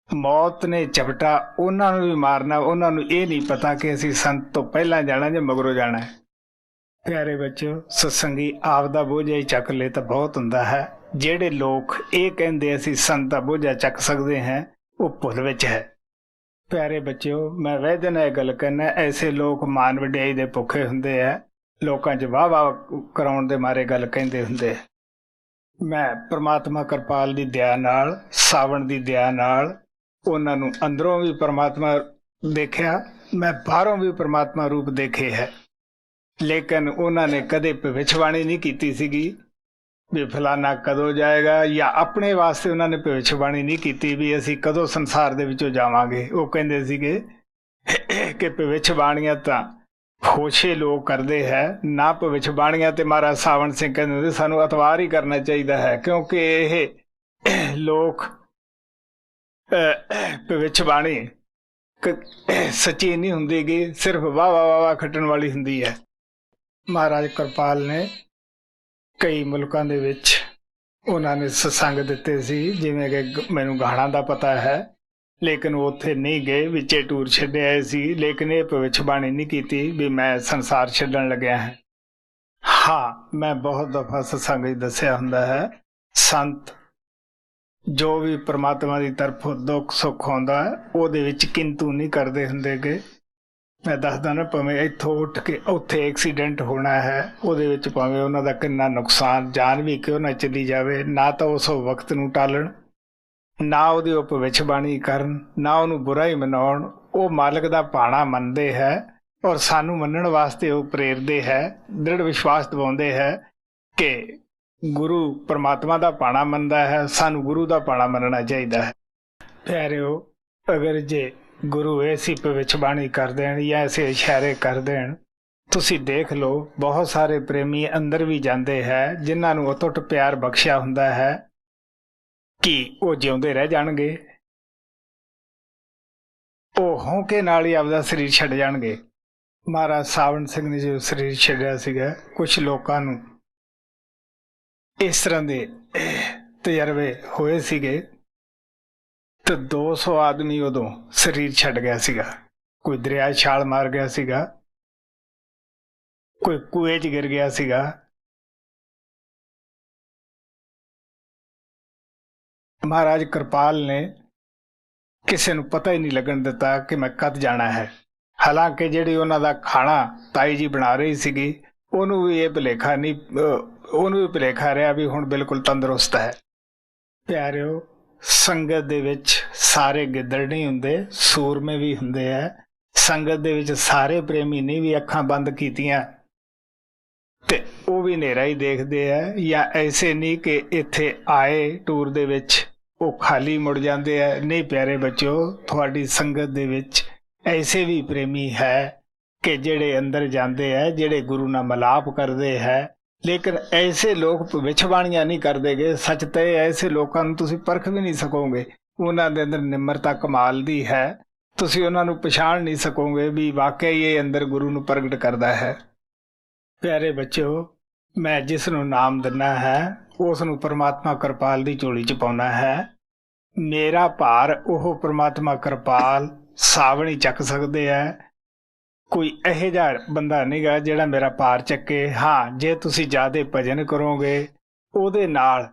ਮੌਤ ਨੇ ਝਪਟਾ ਉਹਨਾਂ ਨੂੰ ਵੀ ਮਾਰਨਾ, ਉਹਨਾਂ ਨੂੰ ਇਹ ਨਹੀਂ ਪਤਾ ਕਿ ਅਸੀਂ ਸੰਤ ਤੋਂ ਪਹਿਲਾਂ ਜਾਣਾ ਜਾਂ ਮਗਰੋਂ ਜਾਣਾ ਹੈ। ਪਿਆਰੇ ਬੱਚਿਓ, ਸਤਸੰਗੀ ਆਪਦਾ ਬੋਝਾ ਹੀ ਚੱਕ ਲੈ ਤਾਂ ਬਹੁਤ ਹੁੰਦਾ ਹੈ। ਜਿਹੜੇ ਲੋਕ ਇਹ ਕਹਿੰਦੇ ਅਸੀਂ ਸੰਤ ਦਾ ਬੋਝਾ ਚੱਕ ਸਕਦੇ ਹਾਂ, ਉਹ ਭੁੱਲ ਵਿੱਚ ਹੈ। ਪਿਆਰੇ ਬੱਚਿਓ, ਮੈਂ ਵੈਦ ਨਾਲ ਇਹ ਗੱਲ ਕਹਿਣਾ, ਐਸੇ ਲੋਕ ਮਾਨ ਵਡਿਆਈ ਦੇ ਭੁੱਖੇ ਹੁੰਦੇ ਆ, ਲੋਕਾਂ 'ਚ ਵਾਹ ਵਾਹ ਕਰਾਉਣ ਦੇ ਮਾਰੇ ਗੱਲ ਕਹਿੰਦੇ ਹੁੰਦੇ। ਮੈਂ ਪ੍ਰਮਾਤਮਾ ਕਿਰਪਾਲ ਦੀ ਦਇਆ ਨਾਲ, ਸਾਵਣ ਦੀ ਦਇਆ ਨਾਲ ਉਹਨਾਂ ਨੂੰ ਅੰਦਰੋਂ ਵੀ ਪ੍ਰਮਾਤਮਾ ਦੇਖਿਆ, ਮੈਂ ਬਾਹਰੋਂ ਵੀ ਪ੍ਰਮਾਤਮਾ ਰੂਪ ਦੇਖੇ ਹੈ। ਲੇਕਿਨ ਉਹਨਾਂ ਨੇ ਕਦੇ ਭਵਿੱਖਬਾਣੀ ਨਹੀਂ ਕੀਤੀ ਸੀਗੀ ਵੀ ਫਲਾਨਾ ਕਦੋਂ ਜਾਏਗਾ, ਜਾਂ ਆਪਣੇ ਵਾਸਤੇ ਉਹਨਾਂ ਨੇ ਭਵਿੱਖਬਾਣੀ ਨਹੀਂ ਕੀਤੀ ਵੀ ਅਸੀਂ ਕਦੋਂ ਸੰਸਾਰ ਦੇ ਵਿੱਚੋਂ ਜਾਵਾਂਗੇ। ਉਹ ਕਹਿੰਦੇ ਸੀਗੇ ਕਿ ਭਵਿੱਖਬਾਣੀਆਂ ਤਾਂ ਹੋਸ਼ੇ ਲੋਕ ਕਰਦੇ ਹੈ, ਨਾ ਭਵਿੱਖਬਾਣੀਆਂ। ਤੇ ਮਹਾਰਾਜ ਸਾਵਣ ਸਿੰਘ ਕਹਿੰਦੇ ਹੁੰਦੇ ਸਾਨੂੰ ਅਤਵਾਰ ਹੀ ਕਰਨਾ ਚਾਹੀਦਾ ਹੈ, ਕਿਉਂਕਿ ਇਹ ਲੋਕ ਭਵਿੱਖਬਾਣੀ ਸੱਚੀ ਨਹੀਂ ਹੁੰਦੀ ਗੀ, ਸਿਰਫ ਵਾਹ ਵਾਹ ਵਾਹ ਖੱਟਣ ਵਾਲੀ ਹੁੰਦੀ ਹੈ। ਮਹਾਰਾਜ ਕਿਰਪਾਲ ਨੇ ਕਈ ਮੁਲਕਾਂ ਦੇ ਵਿੱਚ ਉਹਨਾਂ ਨੇ ਸਤਸੰਗ ਦਿੱਤੇ ਸੀ, ਜਿਵੇਂ ਕਿ ਮੈਨੂੰ ਗਾਣਾ ਦਾ ਪਤਾ ਹੈ, ਲੇਕਿਨ ਉਹ ਉੱਥੇ ਨਹੀਂ ਗਏ, ਵਿੱਚੇ ਟੂਰ ਛੱਡੇ ਆਏ ਸੀ। ਲੇਕਿਨ ਇਹ ਭਵਿੱਖਬਾਣੀ ਨਹੀਂ ਕੀਤੀ ਵੀ ਮੈਂ ਸੰਸਾਰ ਛੱਡਣ ਲੱਗਿਆ ਹਾਂ। ਹਾਂ, ਮੈਂ ਬਹੁਤ ਦਫਾ ਸਤਸੰਗ ਵਿੱਚ ਦੱਸਿਆ ਹੁੰਦਾ ਹੈ, ਸੰਤ ਜੋ ਵੀ ਪ੍ਰਮਾਤਮਾ ਦੀ ਤਰਫੋਂ ਦੁੱਖ ਸੁੱਖ ਆਉਂਦਾ ਉਹਦੇ ਵਿੱਚ ਕਿੰਤੂ ਨਹੀਂ ਕਰਦੇ ਹੁੰਦੇ ਗੇ। ਮੈਂ ਦੱਸਦਾ ਨਾ, ਭਾਵੇਂ ਇੱਥੋਂ ਉੱਠ ਕੇ ਉੱਥੇ ਐਕਸੀਡੈਂਟ ਹੋਣਾ ਹੈ, ਉਹਦੇ ਵਿੱਚ ਭਾਵੇਂ ਉਹਨਾਂ ਦਾ ਕਿੰਨਾ ਨੁਕਸਾਨ, ਜਾਨ ਵੀ ਕਿਉਂ ਨਾ ਚਲੀ ਜਾਵੇ, ਨਾ ਤਾਂ ਉਸ ਵਕਤ ਨੂੰ ਟਾਲਣ, ਨਾ ਉਹਦੀ ਉਹ ਭਵਿੱਖਬਾਣੀ ਕਰਨ, ਨਾ ਉਹਨੂੰ ਬੁਰਾ ਹੀ ਮਨਾਉਣ। ਉਹ ਮਾਲਕ ਦਾ ਭਾਣਾ ਮੰਨਦੇ ਹੈ ਔਰ ਸਾਨੂੰ ਮੰਨਣ ਵਾਸਤੇ ਉਹ ਪ੍ਰੇਰਦੇ ਹੈ, ਦ੍ਰਿੜ ਵਿਸ਼ਵਾਸ ਦਿਵਾਉਂਦੇ ਹੈ ਕਿ ਗੁਰੂ ਪਰਮਾਤਮਾ ਦਾ ਭਾਣਾ ਮੰਨਦਾ ਹੈ, ਸਾਨੂੰ ਗੁਰੂ ਦਾ ਭਾਣਾ ਮੰਨਣਾ ਚਾਹੀਦਾ ਹੈ। ਪਿਆਰਿਓ, ਅਗਰ ਜੇ ਗੁਰੂ ਐਸੀ ਭਵਿੱਖਬਾਣੀ ਕਰ ਦੇਣ ਜਾਂ ਐਸੇ ਇਸ਼ਾਰੇ ਕਰ ਦੇਣ, ਤੁਸੀਂ ਦੇਖ ਲਓ ਬਹੁਤ ਸਾਰੇ ਪ੍ਰੇਮੀ ਅੰਦਰ ਵੀ ਜਾਂਦੇ ਹੈ ਜਿਨ੍ਹਾਂ ਨੂੰ ਅਟੁੱਟ ਪਿਆਰ ਬਖਸ਼ਿਆ ਹੁੰਦਾ ਹੈ ਕਿ ਉਹ ਜਿਉਂਦੇ ਰਹਿ ਜਾਣਗੇ, ਉਹ ਹੌਂਕੇ ਨਾਲ ਹੀ ਆਪਦਾ ਸਰੀਰ ਛੱਡ ਜਾਣਗੇ। ਮਹਾਰਾਜ ਸਾਵਣ ਸਿੰਘ ਨੇ ਜੋ ਸਰੀਰ ਛੱਡਿਆ ਸੀਗਾ, ਕੁਛ ਲੋਕਾਂ ਨੂੰ ਇਸ ਤਰ੍ਹਾਂ ਦੇ ਤਜਰਬੇ ਹੋਏ ਸੀਗੇ ਤੇ 200 ਆਦਮੀ ਉਦੋਂ ਸਰੀਰ ਛੱਡ ਗਿਆ ਸੀਗਾ। ਕੋਈ ਦਰਿਆ 'ਚ ਛਾਲ ਮਾਰ ਗਿਆ ਸੀਗਾ, ਕੋਈ ਕੂਏ 'ਚ ਗਿਰ ਗਿਆ ਸੀਗਾ। ਮਹਾਰਾਜ ਕਿਰਪਾਲ ਨੇ ਕਿਸੇ ਨੂੰ ਪਤਾ ਹੀ ਨਹੀਂ ਲੱਗਣ ਦਿੱਤਾ ਕਿ ਮੈਂ ਕਦ ਜਾਣਾ ਹੈ। ਹਾਲਾਂਕਿ ਜਿਹੜੀ ਉਹਨਾਂ ਦਾ ਖਾਣਾ ਤਾਈ ਜੀ ਬਣਾ ਰਹੀ ਸੀਗੀ, ਉਹਨੂੰ ਵੀ ਇਹ ਭੁਲੇਖਾ ਨਹੀਂ, ਉਹਨੂੰ ਵੀ ਭੁਲੇਖਾ ਰਿਹਾ ਵੀ ਹੁਣ ਬਿਲਕੁਲ ਤੰਦਰੁਸਤ ਹੈ। ਪਿਆਰਿਓ, ਸੰਗਤ ਦੇ ਵਿੱਚ ਸਾਰੇ ਗਿੱਦੜ ਨਹੀਂ ਹੁੰਦੇ, ਸੂਰਮੇ ਵੀ ਹੁੰਦੇ ਆ। ਸੰਗਤ ਦੇ ਵਿੱਚ ਸਾਰੇ ਪ੍ਰੇਮੀ ਨਹੀਂ ਵੀ ਅੱਖਾਂ ਬੰਦ ਕੀਤੀਆਂ ਤੇ ਉਹ ਵੀ ਹਨੇਰਾ ਹੀ ਦੇਖਦੇ ਆ, ਜਾਂ ਐਸੇ ਨਹੀਂ ਕਿ ਇੱਥੇ ਆਏ ਟੂਰ ਦੇ ਵਿੱਚ ਉਹ ਖਾਲੀ ਮੁੜ ਜਾਂਦੇ ਆ। ਨਹੀਂ ਪਿਆਰੇ ਬੱਚਿਓ, ਤੁਹਾਡੀ ਸੰਗਤ ਦੇ ਵਿੱਚ ਐਸੇ ਵੀ ਪ੍ਰੇਮੀ ਹੈ ਕਿ ਜਿਹੜੇ ਅੰਦਰ ਜਾਂਦੇ ਹੈ, ਜਿਹੜੇ ਗੁਰੂ ਨਾਲ ਮਿਲਾਪ ਕਰਦੇ ਹੈ। ਲੇਕਿਨ ਐਸੇ ਲੋਕ ਭਵਿੱਖਬਾਣੀਆਂ ਨਹੀਂ ਕਰਦੇਗੇ। ਸੱਚ ਤਾਂ ਐਸੇ ਲੋਕਾਂ ਨੂੰ ਤੁਸੀਂ ਪਰਖ ਵੀ ਨਹੀਂ ਸਕੋਗੇ। ਉਹਨਾਂ ਦੇ ਅੰਦਰ ਨਿਮਰਤਾ ਕਮਾਲ ਦੀ ਹੈ। ਤੁਸੀਂ ਉਹਨਾਂ ਨੂੰ ਪਛਾਣ ਨਹੀਂ ਸਕੋਗੇ ਵੀ ਵਾਕਿਆ ਹੀ ਇਹ ਅੰਦਰ ਗੁਰੂ ਨੂੰ ਪ੍ਰਗਟ ਕਰਦਾ ਹੈ। ਪਿਆਰੇ ਬੱਚਿਓ, ਮੈਂ ਜਿਸ ਨੂੰ ਨਾਮ ਦਿੰਦਾ ਹੈ ਉਸ ਨੂੰ ਪਰਮਾਤਮਾ ਕਿਰਪਾਲ ਦੀ ਝੋਲੀ 'ਚ ਪਾਉਣਾ ਹੈ। ਮੇਰਾ ਭਾਰ ਉਹ ਪਰਮਾਤਮਾ ਕਿਰਪਾਲ ਸਾਵਣ ਹੀ ਚੱਕ ਸਕਦੇ ਹੈ। ਕੋਈ ਇਹੋ ਜਿਹਾ ਬੰਦਾ ਨਹੀਂਗਾ ਜਿਹੜਾ ਮੇਰਾ ਭਾਰ ਚੱਕੇ। ਹਾਂ, ਜੇ ਤੁਸੀਂ ਜ਼ਿਆਦਾ ਭਜਨ ਕਰੋਗੇ ਉਹਦੇ ਨਾਲ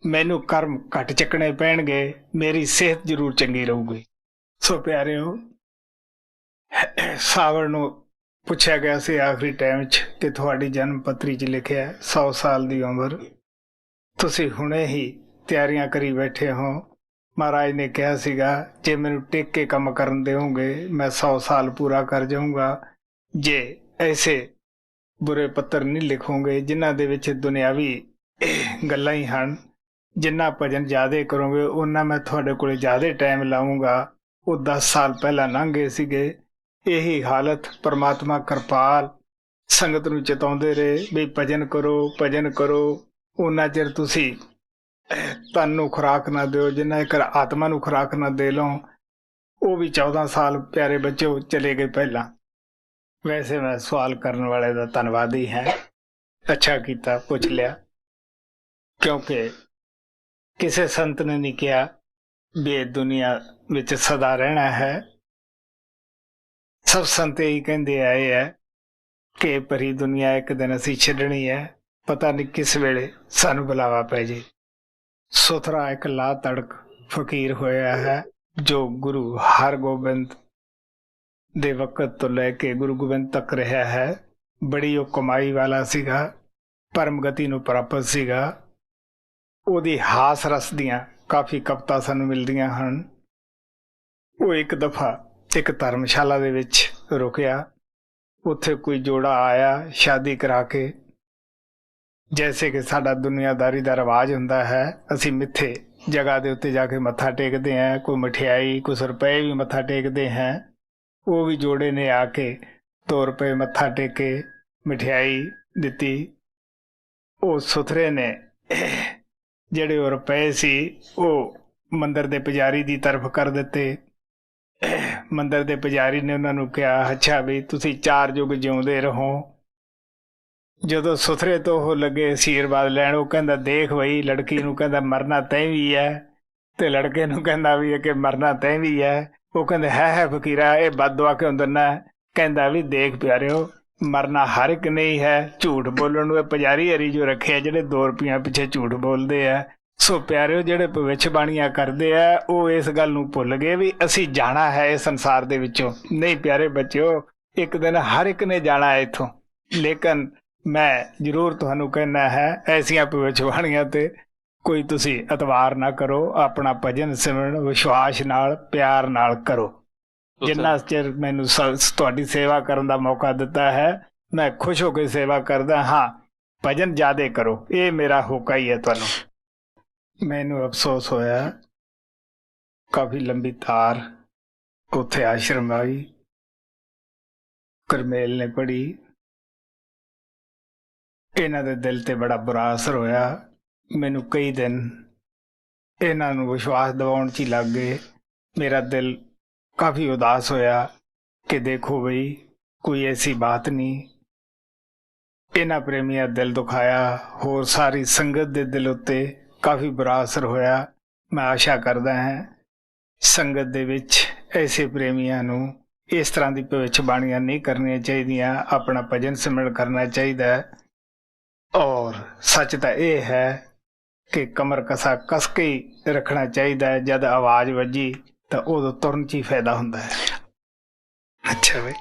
ਮੈਨੂੰ ਕਰਮ ਘੱਟ ਚੱਕਣੇ ਪੈਣਗੇ, ਮੇਰੀ ਸਿਹਤ ਜ਼ਰੂਰ ਚੰਗੀ ਰਹੂਗੀ। ਸੋ ਪਿਆਰਿਓ, ਸਾਵਣ ਨੂੰ ਪੁੱਛਿਆ ਗਿਆ ਸੀ ਆਖਰੀ ਟਾਈਮ 'ਚ ਕਿ ਤੁਹਾਡੀ ਜਨਮ ਪੱਤਰੀ 'ਚ ਲਿਖਿਆ 100 ਸਾਲ ਦੀ ਉਮਰ, ਤੁਸੀਂ ਹੁਣੇ ਹੀ ਤਿਆਰੀਆਂ ਕਰੀ ਬੈਠੇ ਹੋ। ਮਹਾਰਾਜ ਨੇ ਕਿਹਾ ਸੀਗਾ ਜੇ ਮੈਨੂੰ ਟਿਕ ਕੇ ਕੰਮ ਕਰਨ ਦੇਵੋਗੇ ਮੈਂ 100 ਸਾਲ ਪੂਰਾ ਕਰ ਜਾਊਂਗਾ। ਜੇ ਐਸੇ ਬੁਰੇ ਪੱਤਰ ਨਹੀਂ ਲਿਖੋਗੇ ਜਿਨ੍ਹਾਂ ਦੇ ਵਿੱਚ ਦੁਨਿਆਵੀ ਗੱਲਾਂ ਹੀ ਹਨ, ਜਿੰਨਾ ਭਜਨ ਜ਼ਿਆਦਾ ਕਰੋਗੇ ਉਹਨਾਂ ਮੈਂ ਤੁਹਾਡੇ ਕੋਲ ਜ਼ਿਆਦਾ ਟਾਈਮ ਲਾਊਂਗਾ। ਉਹ 10 ਸਾਲ ਪਹਿਲਾਂ ਲੰਘ ਗਏ ਸੀਗੇ। ਇਹੀ ਹਾਲਤ ਪਰਮਾਤਮਾ ਕਿਰਪਾਲ ਸੰਗਤ ਨੂੰ ਚਿਤਾਉਂਦੇ ਰਹੇ ਵੀ ਭਜਨ ਕਰੋ, ਭਜਨ ਕਰੋ। ਉਹਨਾਂ ਚਿਰ ਤੁਸੀਂ ਤਨ ਨੂੰ ਖੁਰਾਕ ਨਾ ਦਿਓ ਜਿੰਨਾ ਇੱਕ ਆਤਮਾ ਨੂੰ ਖੁਰਾਕ ਨਾ ਦੇ ਲਓ। ਉਹ ਵੀ 14 ਸਾਲ ਪਿਆਰੇ ਬੱਚੇ ਚਲੇ ਗਏ ਪਹਿਲਾਂ। ਵੈਸੇ ਮੈਂ ਸਵਾਲ ਕਰਨ ਵਾਲੇ ਦਾ ਧੰਨਵਾਦੀ ਹੈ। ਅੱਛਾ ਕੀਤਾ ਪੁੱਛ ਲਿਆ, ਕਿਉਂਕਿ ਕਿਸੇ ਸੰਤ ਨੇ ਨਹੀਂ ਕਿਹਾ ਵੀ ਇਹ ਦੁਨੀਆ ਵਿੱਚ ਸਦਾ ਰਹਿਣਾ ਹੈ। ਸਭ ਸੰਤ ਇਹੀ ਕਹਿੰਦੇ ਆਏ ਹੈ ਕਿ ਭਰੀ ਦੁਨੀਆ ਇੱਕ ਦਿਨ ਅਸੀਂ ਛੱਡਣੀ ਹੈ, ਪਤਾ ਨਹੀਂ ਕਿਸ ਵੇਲੇ ਸਾਨੂੰ ਬੁਲਾਵਾ ਪੈ ਜੇ। ਸੁਥਰਾ ਇੱਕ ਲਾ ਤੜਕ ਫਕੀਰ ਹੋਇਆ ਹੈ ਜੋ ਗੁਰੂ ਹਰਗੋਬਿੰਦ ਦੇ ਵਕਤ ਤੋਂ ਲੈ ਕੇ ਗੁਰੂ ਗੋਬਿੰਦ ਤੱਕ ਰਿਹਾ ਹੈ। ਬੜੀ ਉਹ ਕਮਾਈ ਵਾਲਾ ਸੀਗਾ, ਪਰਮ ਗਤੀ ਨੂੰ ਪ੍ਰਾਪਤ ਸੀਗਾ। ਉਹਦੀ ਹਾਸ ਰਸ ਦੀਆਂ ਕਾਫੀ ਕਵਿਤਾ ਸਾਨੂੰ ਮਿਲਦੀਆਂ ਹਨ। ਉਹ ਇੱਕ ਦਫਾ ਇੱਕ ਧਰਮਸ਼ਾਲਾ ਦੇ ਵਿੱਚ ਰੁਕਿਆ। ਉੱਥੇ ਕੋਈ ਜੋੜਾ ਆਇਆ ਸ਼ਾਦੀ ਕਰਾ ਕੇ। ਜੈਸੇ ਕਿ ਸਾਡਾ ਦੁਨੀਆਦਾਰੀ ਦਾ ਰਿਵਾਜ ਹੁੰਦਾ ਹੈ, ਅਸੀਂ ਮਿੱਥੇ ਜਗ੍ਹਾ ਦੇ ਉੱਤੇ ਜਾ ਕੇ ਮੱਥਾ ਟੇਕਦੇ ਹਾਂ। ਕੋਈ ਮਠਿਆਈ, ਕੁਛ ਰੁਪਏ ਵੀ ਮੱਥਾ ਟੇਕਦੇ ਹਾਂ। ਉਹ ਵੀ ਜੋੜੇ ਨੇ ਆ ਕੇ 2 ਰੁਪਏ ਮੱਥਾ ਟੇਕੇ, ਮਠਿਆਈ ਦਿੱਤੀ। ਉਹ ਸੁਥਰੇ ਨੇ ਜਿਹੜੇ ਉਹ ਰੁਪਏ ਸੀ ਉਹ ਮੰਦਰ ਦੇ ਪੁਜਾਰੀ ਦੀ ਤਰਫ ਕਰ ਦਿੱਤੇ। ਮੰਦਰ ਦੇ ਪੁਜਾਰੀ ਨੇ ਉਹਨਾਂ ਨੂੰ ਕਿਹਾ ਅੱਛਾ ਵੀ ਤੁਸੀਂ 4 ਯੁੱਗ ਜਿਉਂਦੇ ਰਹੋ। ਜਦੋਂ ਸੁਥਰੇ ਤੋਂ ਉਹ ਲੱਗੇ ਅਸ਼ੀਰਵਾਦ ਲੈਣ, ਉਹ ਕਹਿੰਦਾ ਦੇਖ ਬਈ, ਲੜਕੀ ਨੂੰ ਕਹਿੰਦਾ ਮਰਨਾ ਤੈਂ ਵੀ ਹੈ, ਤੇ ਲੜਕੇ ਨੂੰ ਕਹਿੰਦਾ ਵੀ ਕਿ ਮਰਨਾ ਤੈਂ ਵੀ ਹੈ। ਉਹ ਕਹਿੰਦੇ ਹੈ ਫਕੀਰਾ, ਇਹ ਬਦਦੁਆ ਕਿਉਂ ਦਿੰਦਾ? ਕਹਿੰਦਾ ਵੀ ਦੇਖ ਪਿਆਰਿਓ, ਮਰਨਾ ਹਰ ਇੱਕ ਨਹੀਂ ਹੈ। ਝੂਠ ਬੋਲਣ ਨੂੰ ਇਹ ਪੁਜਾਰੀ ਹਰੀ ਜੋ ਰੱਖਿਆ ਜਿਹੜੇ 2 ਰੁਪਈਆਂ ਪਿੱਛੇ ਝੂਠ ਬੋਲਦੇ ਆ। ਸੋ ਪਿਆਰਿਓ, ਜਿਹੜੇ ਭਵਿੱਖਬਾਣੀਆਂ ਕਰਦੇ ਆ ਉਹ ਇਸ ਗੱਲ ਨੂੰ ਭੁੱਲ ਗਏ ਵੀ ਅਸੀਂ ਜਾਣਾ ਹੈ ਇਸ ਸੰਸਾਰ ਦੇ ਵਿੱਚੋਂ। ਨਹੀਂ ਪਿਆਰੇ ਬੱਚਿਓ, ਇੱਕ ਦਿਨ ਹਰ ਇੱਕ ਨੇ ਜਾਣਾ ਹੈ ਇੱਥੋਂ। ਲੇਕਿਨ ਮੈਂ ਜ਼ਰੂਰ ਤੁਹਾਨੂੰ ਕਹਿਣਾ ਹੈ ਐਸੀਆਂ ਭਵਿੱਖਬਾਣੀਆਂ ਤੇ ਕੋਈ ਤੁਸੀਂ ਇਤਬਾਰ ਨਾ ਕਰੋ। ਆਪਣਾ ਭਜਨ ਸਿਮਰਨ ਵਿਸ਼ਵਾਸ ਨਾਲ, ਪਿਆਰ ਨਾਲ ਕਰੋ। ਜਿੰਨਾ ਚਿਰ ਮੈਨੂੰ ਤੁਹਾਡੀ ਸੇਵਾ ਕਰਨ ਦਾ ਮੌਕਾ ਦਿੱਤਾ ਹੈ, ਮੈਂ ਖੁਸ਼ ਹੋ ਕੇ ਸੇਵਾ ਕਰਦਾ ਹਾਂ। ਭਜਨ ਜ਼ਿਆਦਾ ਕਰੋ, ਇਹ ਮੇਰਾ ਹੋਕਾ ਹੀ ਹੈ ਤੁਹਾਨੂੰ। ਮੈਨੂੰ ਅਫਸੋਸ ਹੋਇਆ, ਕਾਫੀ ਲੰਬੀ ਤਾਰ ਉੱਥੇ ਆਸ਼ਰਮ ਆਈ, ਕਰਮੇਲ ਨੇ ਪੜ੍ਹੀ। ਇਹਨਾਂ ਦੇ ਦਿਲ ਤੇ ਬੜਾ ਬੁਰਾ ਅਸਰ ਹੋਇਆ। ਮੈਨੂੰ ਕਈ ਦਿਨ ਇਹਨਾਂ ਨੂੰ ਵਿਸ਼ਵਾਸ ਦਿਵਾਉਣ 'ਚ ਹੀ ਲੱਗ ਗਏ। ਮੇਰਾ ਦਿਲ ਕਾਫੀ ਉਦਾਸ ਹੋਇਆ ਕਿ ਦੇਖੋ ਬਈ, ਕੋਈ ਐਸੀ ਬਾਤ ਨਹੀਂ। ਇਹਨਾਂ ਪ੍ਰੇਮੀਆਂ ਦਿਲ ਦੁਖਾਇਆ, ਹੋਰ ਸਾਰੀ ਸੰਗਤ ਦੇ ਦਿਲ ਉੱਤੇ ਕਾਫੀ ਬੁਰਾ ਅਸਰ ਹੋਇਆ। ਮੈਂ ਆਸ਼ਾ ਕਰਦਾ ਹਾਂ ਸੰਗਤ ਦੇ ਵਿੱਚ ਐਸੇ ਪ੍ਰੇਮੀਆਂ ਨੂੰ ਇਸ ਤਰ੍ਹਾਂ ਦੀ ਭਵਿੱਖਬਾਣੀਆਂ ਨਹੀਂ ਕਰਨੀਆਂ ਚਾਹੀਦੀਆਂ, ਆਪਣਾ ਭਜਨ ਸਿਮਰਨ ਕਰਨਾ ਚਾਹੀਦਾ ਹੈ। ਔਰ ਸੱਚ ਤਾਂ ਇਹ ਹੈ ਕਿ ਕਮਰ ਕਸਾ ਕਸ ਕੇ ਹੀ ਰੱਖਣਾ ਚਾਹੀਦਾ ਹੈ। ਜਦ ਆਵਾਜ਼ ਵੱਜੀ ਤਾਂ ਉਦੋਂ ਤੁਰਨ 'ਚ ਹੀ ਫਾਇਦਾ ਹੁੰਦਾ ਹੈ। ਅੱਛਾ ਬਈ।